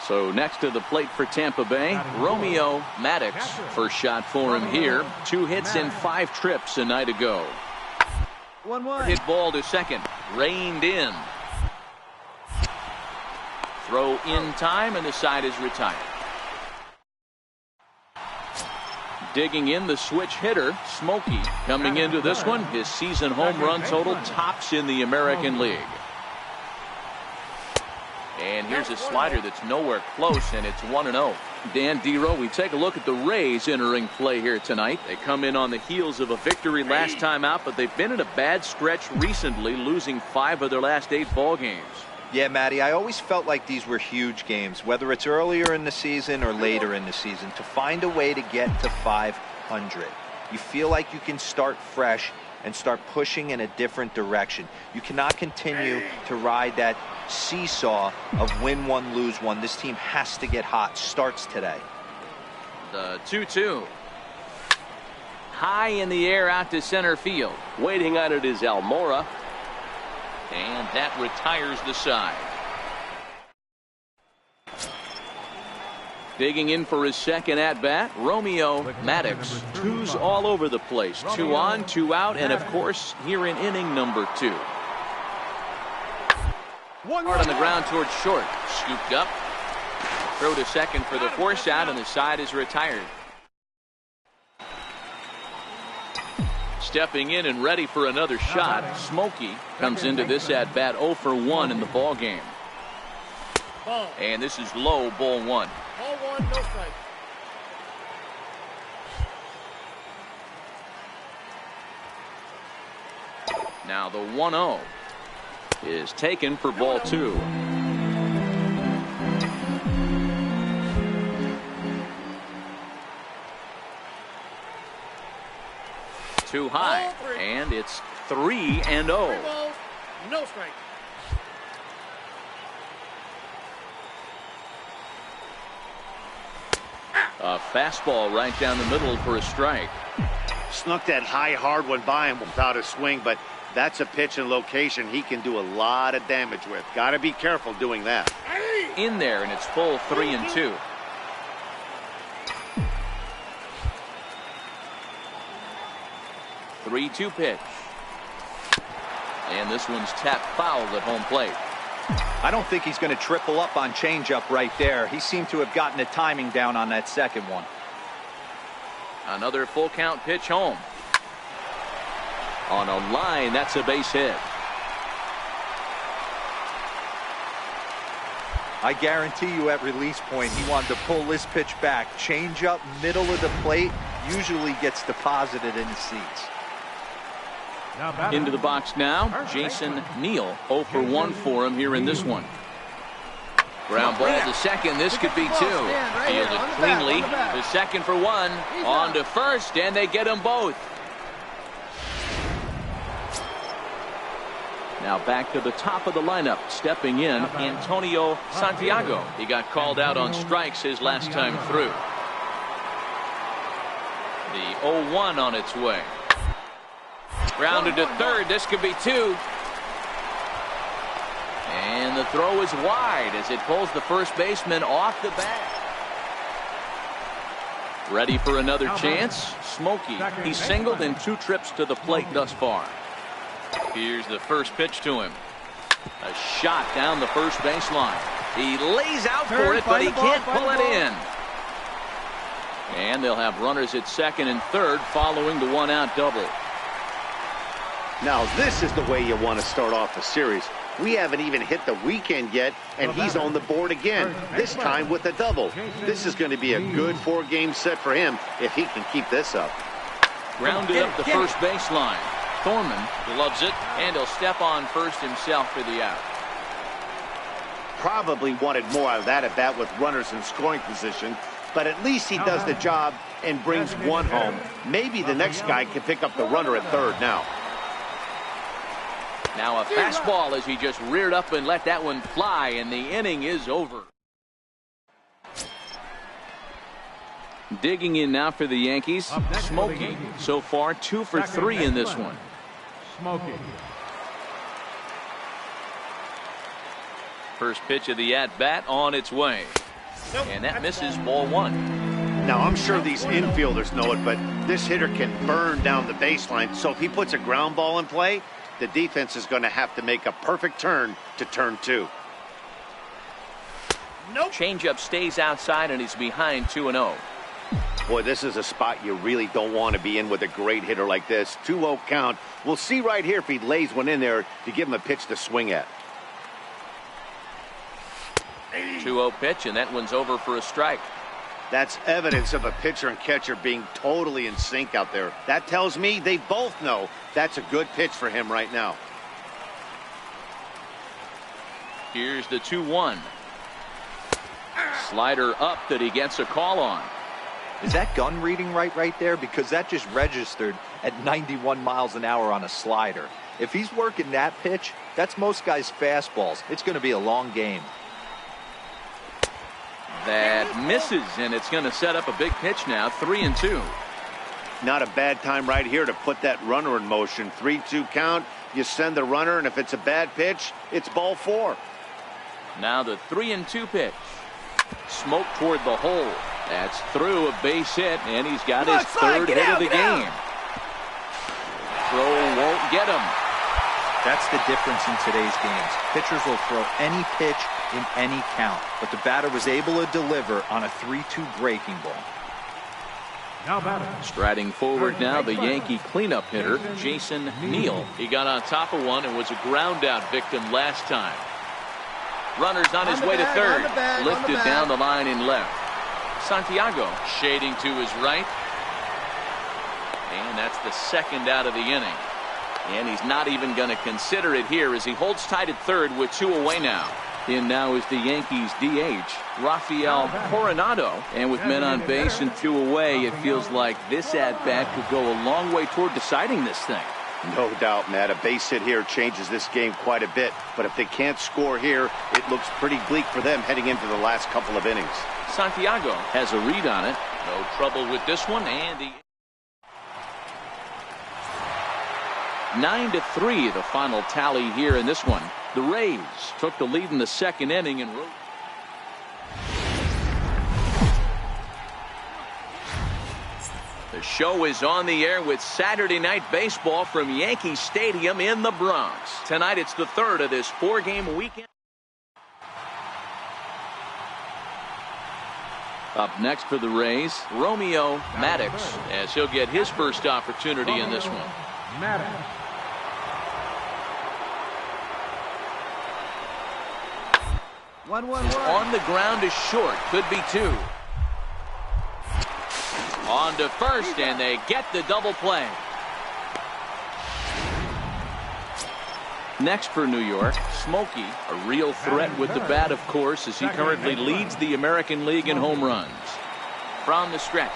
So next to the plate for Tampa Bay, Romeo Maddox. First shot for him here. 2 hits in 5 trips a night ago. 1-1. Hit ball to second. Reined in. Throw in time, and the side is retired. Digging in the switch hitter, Smokey. Coming into this one, his season home run total tops in the American League. And here's a slider that's nowhere close, and it's 1-0. Dan Dero, we take a look at the Rays entering play here tonight. They come in on the heels of a victory last time out, but they've been in a bad stretch recently, losing 5 of their last 8 ball games. Yeah, Matty, I always felt like these were huge games, whether it's earlier in the season or later in the season, to find a way to get to 500. You feel like you can start fresh and start pushing in a different direction. You cannot continue to ride that seesaw of win one, lose one. This team has to get hot. Starts today. The 2-2. High in the air out to center field. Waiting on it is Almora. And that retires the side. Digging in for his second at-bat, Romeo Maddox. 2s all over the place. 2 on, 2 out, and of course, here in inning number 2. Hard on the ground towards short. Scooped up. Throw to second for the force out, and the side is retired. Stepping in and ready for another shot, Smokey comes into this at-bat 0 for 1 in the ball game. And this is low, ball 1. Ball 1, no strike. Now the 1-0 is taken for ball 2. Too high, and it's 3-0. 3 balls, no strike. A fastball right down the middle for a strike. Snuck that high, hard one by him without a swing, but that's a pitch and location he can do a lot of damage with. Got to be careful doing that. In there, and it's full 3-2. Three-2 pitch. And this one's tapped foul at home plate. I don't think he's going to triple up on changeup right there. He seemed to have gotten the timing down on that second one. Another full count pitch home. On a line, that's a base hit. I guarantee you at release point he wanted to pull this pitch back. Changeup, middle of the plate, usually gets deposited in the seats. Into the box now, Jason Neal. 0 for 1 for him here in this one. Ground ball to second. This could be 2. Fielded cleanly. To second for 1. On to first, and they get them both. Now back to the top of the lineup. Stepping in, Antonio Santiago. He got called out on strikes his last time through. The 0-1 on its way. Grounded to third. This could be 2. And the throw is wide as it pulls the first baseman off the bat. Ready for another chance. Smokey. He's singled in 2 trips to the plate thus far. Here's the first pitch to him. A shot down the first baseline. He lays out for it, but he can't pull it in. And they'll have runners at second and third following the 1-out double. Now this is the way you want to start off a series. We haven't even hit the weekend yet, and he's on the board again, this time with a double. This is going to be a good 4-game set for him if he can keep this up. Grounded up the first baseline. Thorman loves it, and he'll step on first himself for the out. Probably wanted more out of that at bat with runners in scoring position, but at least he does the job and brings 1 home. Maybe the next guy can pick up the runner at third now. Now a fastball as he just reared up and let that one fly, and the inning is over. Digging in now for the Yankees, Up next for the Smokey. Yankees. So far 2 for Second 3 in this baseman. one. Smokey. First pitch of the at-bat on its way. And that misses, ball 1. Now, I'm sure these infielders know it, but this hitter can burn down the baseline. So if he puts a ground ball in play, the defense is going to have to make a perfect turn to turn 2. Nope. Changeup stays outside and he's behind 2-0. Boy, this is a spot you really don't want to be in with a great hitter like this. 2-0 count. We'll see right here if he lays one in there to give him a pitch to swing at. 2-0 pitch, and that one's over for a strike. That's evidence of a pitcher and catcher being totally in sync out there. That tells me they both know that's a good pitch for him right now. Here's the 2-1. Slider up that he gets a call on. Is that gun reading right there? Because that just registered at 91 miles an hour on a slider. If he's working that pitch, that's most guys' fastballs. It's going to be a long game. That misses, and it's going to set up a big pitch now. 3-2. Not a bad time right here to put that runner in motion. 3-2 count. You send the runner, and if it's a bad pitch, it's ball 4. Now the 3-2 pitch. Smoke toward the hole. That's through, a base hit, and he's got his third hit of the game. Throw won't get him. That's the difference in today's games. Pitchers will throw any pitch in any count, but the batter was able to deliver on a 3-2 breaking ball. Now batting. Striding forward now, the Yankee cleanup hitter, Jason Neal. He got on top of one and was a ground out victim last time. Runner's on his way to third. Lifted down the line in left. Santiago shading to his right. And that's the second out of the inning. And he's not even going to consider it here as he holds tight at third with 2 away now. In now is the Yankees DH, Rafael Coronado. And with men on base and 2 away, it feels like this at-bat could go a long way toward deciding this thing. No doubt, Matt. A base hit here changes this game quite a bit. But if they can't score here, it looks pretty bleak for them heading into the last couple of innings. Santiago has a read on it. No trouble with this one. And the 9-3, the final tally here in this one. The Rays took the lead in the second inning and wrote. The show is on the air with Saturday Night Baseball from Yankee Stadium in the Bronx. Tonight it's the third of this 4-game weekend. Up next for the Rays, Romeo Maddox, as he'll get his first opportunity in this one. Maddox. On the ground is short, could be 2. On to first, and they get the double play. Next for New York, Smokey, a real threat with the bat, of course, as he currently leads the American League in home runs. From the stretch.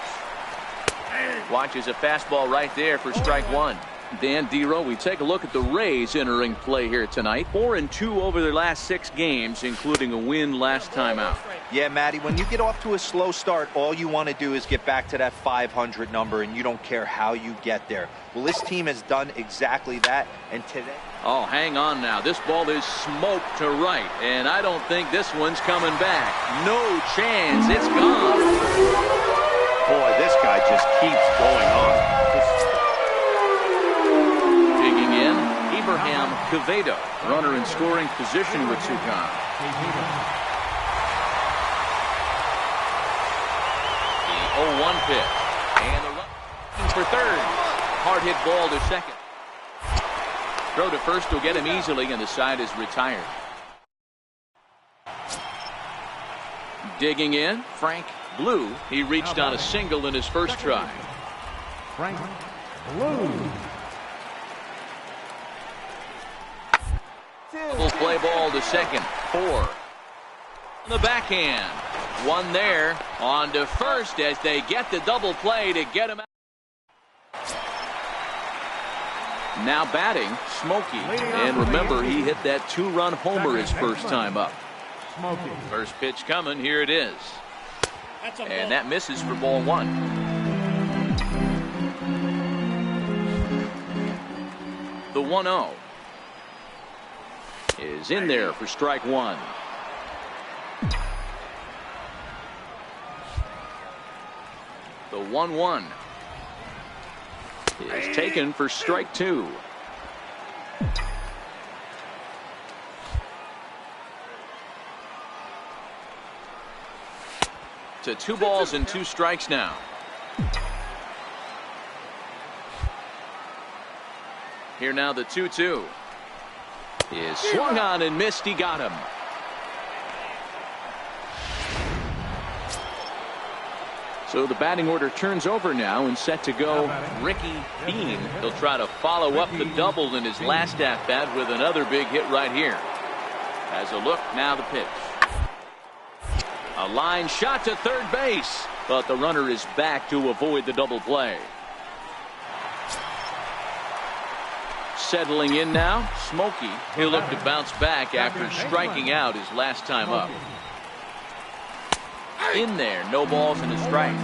Watches a fastball right there for strike 1. Dan Dero, we take a look at the Rays entering play here tonight. 4-2 over their last 6 games, including a win last time out. Yeah, Matty, when you get off to a slow start, all you want to do is get back to that 500 number, and you don't care how you get there. Well, this team has done exactly that, and today... Oh, hang on now. This ball is smoked to right, and I don't think this one's coming back. No chance. It's gone. Boy, this guy just keeps going on. Digging in, Abraham Quevedo, runner in scoring position with 2 gone. The 0-1 pitch, and the run for third. Hard hit ball to second. Throw to first will get him easily, and the side is retired. Digging in, Frank Blue. He reached on a single in his first try. Frank Blue. Double play ball to second. 4. On the backhand. 1 there. On to first as they get the double play to get him out. Now batting, Smokey. And remember, he hit that 2-run homer his first time up. Smokey. First pitch coming. Here it is. And that misses for ball 1. The 1-0 is in there for strike 1. The 1-1 is taken for strike 2. To 2 balls and 2 strikes now. Here now the 2-2 is swung on and missed. He got him. So the batting order turns over now and set to go Ricky Bean. He'll try to follow up the double in his last at bat with another big hit right here. Has a look, now the pitch. A line shot to third base, but the runner is back to avoid the double play. Settling in now, Smokey. He'll look to bounce back after striking out his last time up. In there, no balls and a strike.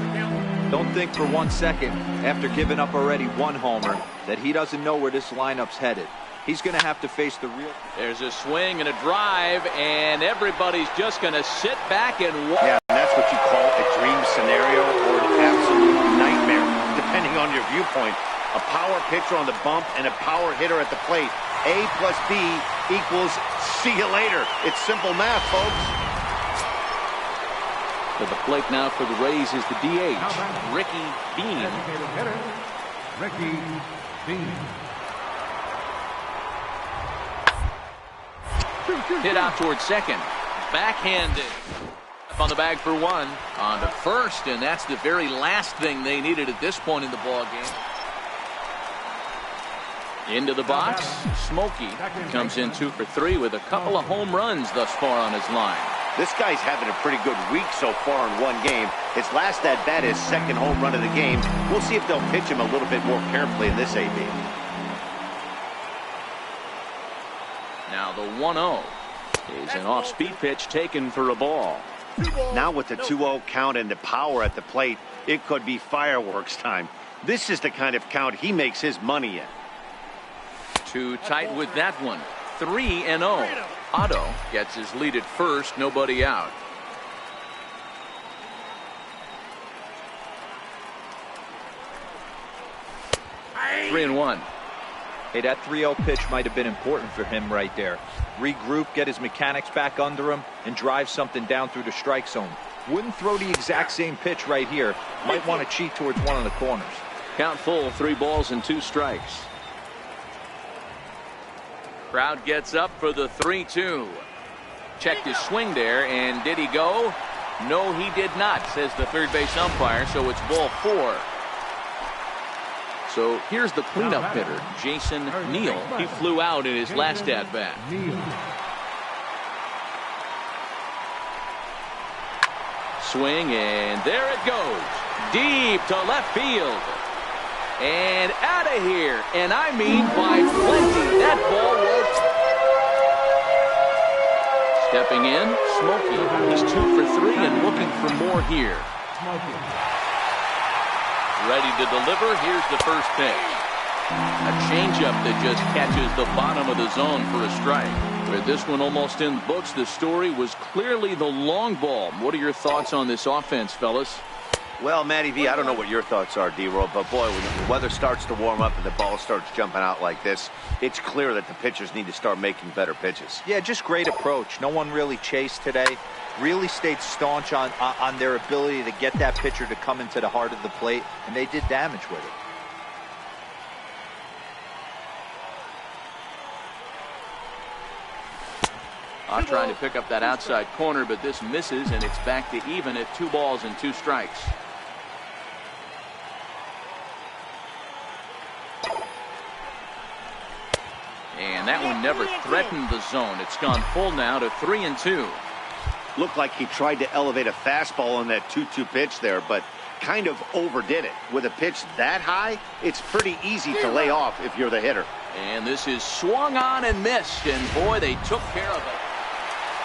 Don't think for 1 second, after giving up already 1 homer, that he doesn't know where this lineup's headed. He's going to have to face the real. There's a swing and a drive, and everybody's just going to sit back and watch. Yeah, and that's what you call a dream scenario or an absolute nightmare, depending on your viewpoint. A power pitcher on the bump and a power hitter at the plate. A plus B equals see you later. It's simple math, folks. To the plate now for the Rays is the DH, Ricky Bean. Ricky Bean. Hit out towards second. Backhanded. Up on the bag for 1. On to first, and that's the very last thing they needed at this point in the ball game. Into the box, Smokey comes in 2 for 3 with a couple of home runs thus far on his line. This guy's having a pretty good week so far in 1 game. His last at bat is 2nd home run of the game. We'll see if they'll pitch him a little bit more carefully in this AB. Now the 1-0 is an off-speed pitch taken for a ball. Now with the 2-0 count and the power at the plate, it could be fireworks time. This is the kind of count he makes his money in. Too tight with that one. 3-0. Otto gets his lead at first, nobody out. 3-1. Hey, that 3-0 pitch might have been important for him right there. Regroup, get his mechanics back under him, and drive something down through the strike zone. Wouldn't throw the exact same pitch right here. Might want to cheat towards one of the corners. Count full, 3 balls and 2 strikes. Crowd gets up for the 3-2. Checked his swing there, and did he go? No, he did not, says the third base umpire, so it's ball 4. So here's the cleanup hitter, Jason Neal. He flew out in his last at-bat. Swing, and there it goes. Deep to left field. And out of here. And I mean by plenty. That ball was. Stepping in, Smokey. He's 2 for 3 and looking for more here. Ready to deliver. Here's the first pitch. A changeup that just catches the bottom of the zone for a strike. With this one almost in the books, the story was clearly the long ball. What are your thoughts on this offense, fellas? Well, Matty V, I don't know what your thoughts are, D-Roll, but boy, when the weather starts to warm up and the ball starts jumping out like this, it's clear that the pitchers need to start making better pitches. Yeah, just great approach. No one really chased today. Really stayed staunch on their ability to get that pitcher to come into the heart of the plate, and they did damage with it. Trying to pick up that outside corner, but this misses, and it's back to even at 2 balls and 2 strikes. And that one never threatened the zone. It's gone full now to 3-2. Looked like he tried to elevate a fastball on that 2-2 pitch there, but kind of overdid it. With a pitch that high, it's pretty easy to lay off if you're the hitter. And this is swung on and missed, and boy, they took care of it.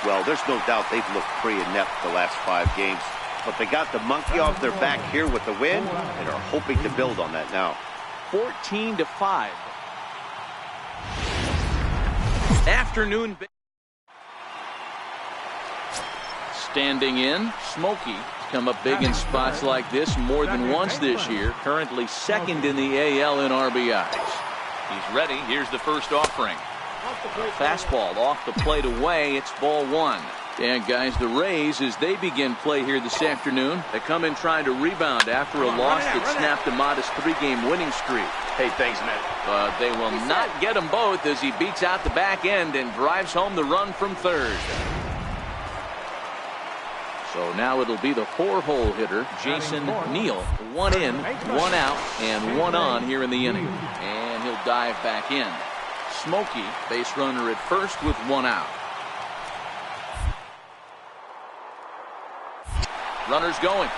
Well, there's no doubt they've looked pretty inept the last 5 games. but they got the monkey off their back here with the win and are hoping to build on that now. 14-5. Afternoon. Standing in, Smokey come up big in spots like this more than once this year. Currently second in the AL in RBIs. He's ready. Here's the first offering. Fastball off the plate away. It's ball one. And guys, the Rays, as they begin play here this afternoon, they come in trying to rebound after a loss that snapped a modest 3-game winning streak. Hey, thanks, man. But they will not get them both as he beats out the back end and drives home the run from third. So now it'll be the 4-hole hitter, Jason Neal. 1 in, 1 out, and 1 on here in the inning. And he'll dive back in. Smokey, base runner at first with 1 out. Runners going.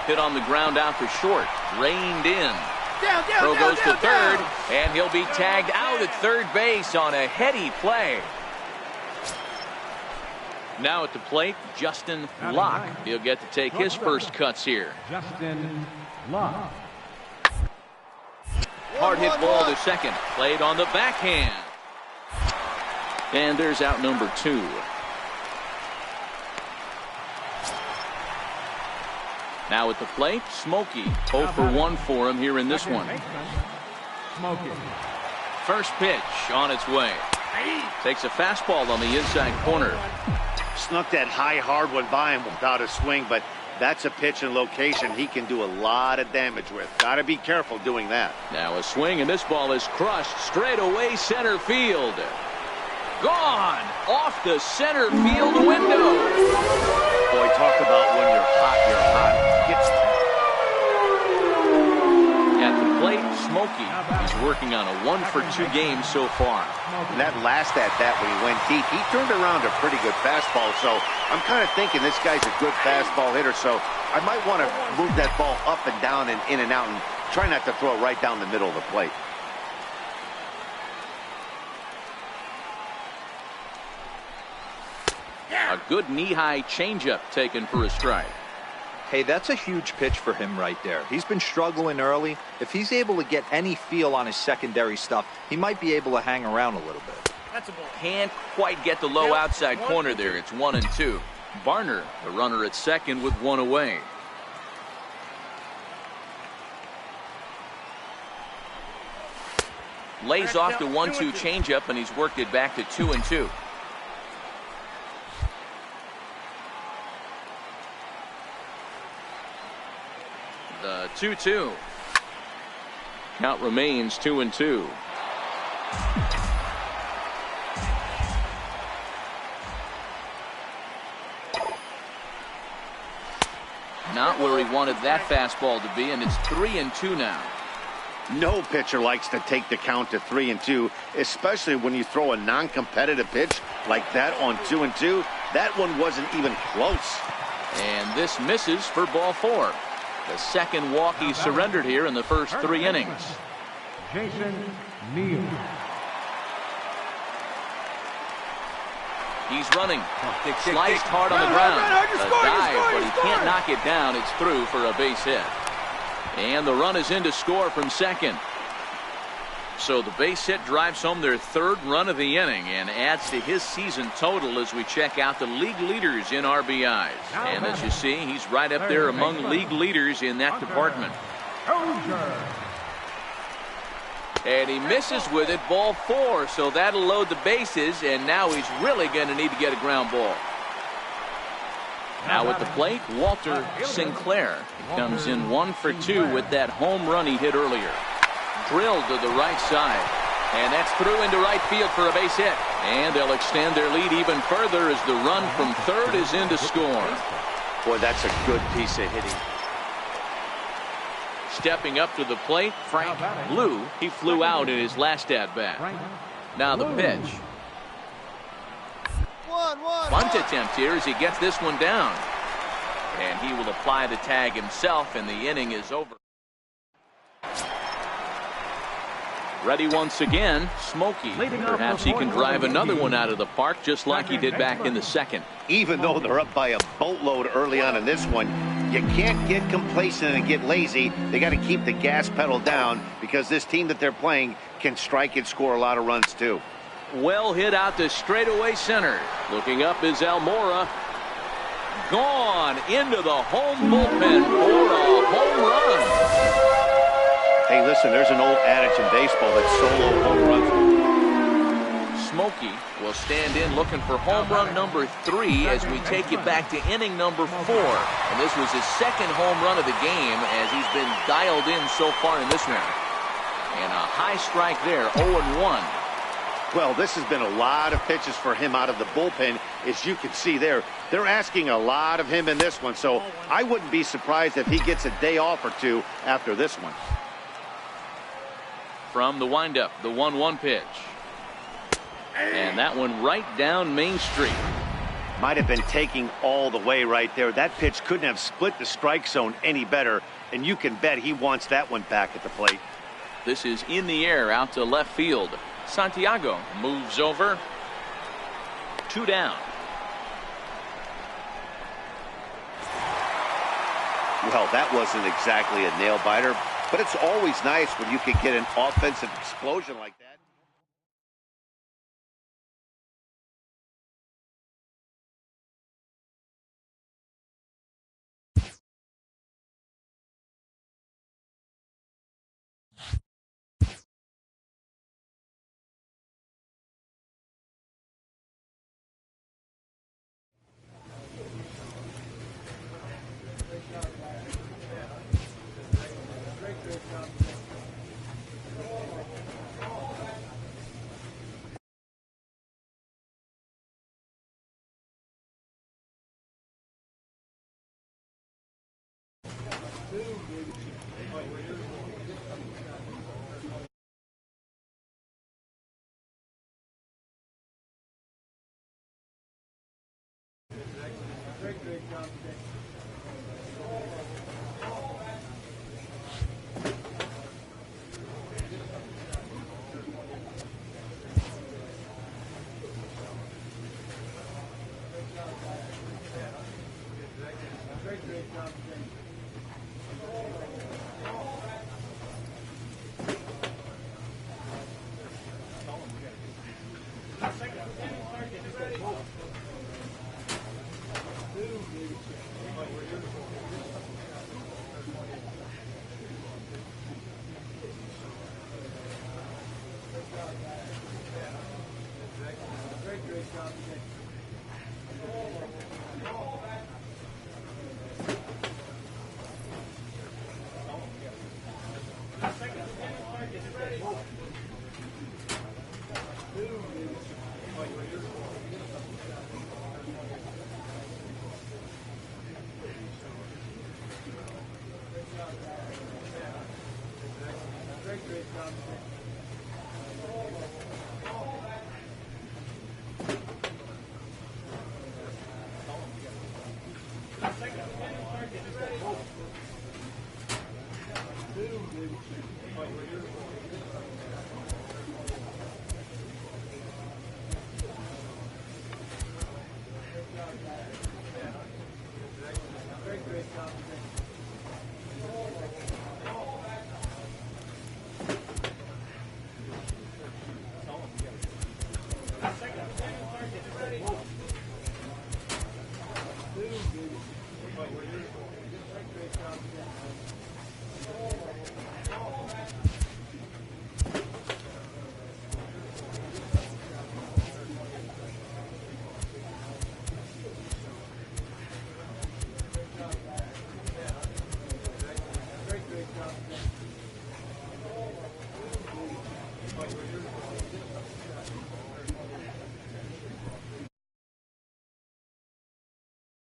Hit on the ground out to short. Reined in. Throw goes to third, and he'll be tagged out at third base on a heady play. Now at the plate, Justin Locke. He'll get to take his first cuts here. Justin Locke. Hard hit ball to second. Played on the backhand. And there's out number 2. Now at the plate, Smokey. 0 for 1 for him here in this one. Smokey. First pitch on its way. Takes a fastball on the inside corner. Snuck that high hard one by him without a swing, but that's a pitch and location he can do a lot of damage with. Got to be careful doing that. Now a swing, and this ball is crushed straight away center field. Gone off the center field window. Boy, talk about when you're hot, you're hot. At the plate, Smokey. He's working on a 1 for 2 game so far. And that last at that when he went deep, he turned around a pretty good fastball. So I'm kind of thinking this guy's a good fastball hitter. So I might want to move that ball up and down and in and out and try not to throw it right down the middle of the plate. A good knee-high changeup taken for a strike. Hey, that's a huge pitch for him right there. He's been struggling early. If he's able to get any feel on his secondary stuff, he might be able to hang around a little bit. That's a ball. Can't quite get the low outside corner there. It's 1 and 2. Barner, the runner at second with 1 away. Lays off the 1-2 changeup, and he's worked it back to 2 and 2. The 2-2. Count remains 2 and 2. Not where he wanted that fastball to be, and it's 3 and 2 now. No pitcher likes to take the count to 3 and 2, especially when you throw a non-competitive pitch like that on 2 and 2. That one wasn't even close. And this misses for ball 4. The second walk he surrendered here in the first 3 innings. Jason Neal. He's running. Sliced hard on the ground. A dive, but he can't knock it down. It's through for a base hit. And the run is in to score from second. So the base hit drives home their 3rd run of the inning and adds to his season total as we check out the league leaders in RBIs. And as you see, he's right up there among league leaders in that department. And he misses with it, ball 4, so that'll load the bases, and now he's really going to need to get a ground ball. Now at the plate, Walter Sinclair. He comes in 1 for 2 with that home run he hit earlier. Drilled to the right side, and that's through into right field for a base hit. And they'll extend their lead even further as the run from third is in to score. Boy, that's a good piece of hitting. Stepping up to the plate, Frank Lou. He flew out in his last at-bat. Now the pitch. Bunt attempt here as he gets this one down. And he will apply the tag himself, and the inning is over. Ready once again, Smokey. Perhaps he can drive another one out of the park just like he did back in the second. Even though they're up by a boatload early on in this one, You can't get complacent and get lazy. They got to keep the gas pedal down because this team that they're playing can strike and score a lot of runs too. Well hit out to straightaway center. Looking up is Almora. Gone into the home bullpen for a home run. Hey, listen, there's an old adage in baseball that solo home runs. Smokey will stand in looking for home run number 3 as we take you back to inning number 4. And this was his second home run of the game as he's been dialed in so far in this one. And a high strike there, 0-1. Well, this has been a lot of pitches for him out of the bullpen. As you can see there, they're asking a lot of him in this one. So I wouldn't be surprised if he gets a day off or two after this one. From the windup, the 1-1 pitch. And that one right down Main Street. Might have been taking all the way right there. That pitch couldn't have split the strike zone any better. And you can bet he wants that one back at the plate. This is in the air out to left field. Santiago moves over. 2 down. Well, that wasn't exactly a nail-biter, but it's always nice when you can get an offensive explosion like that.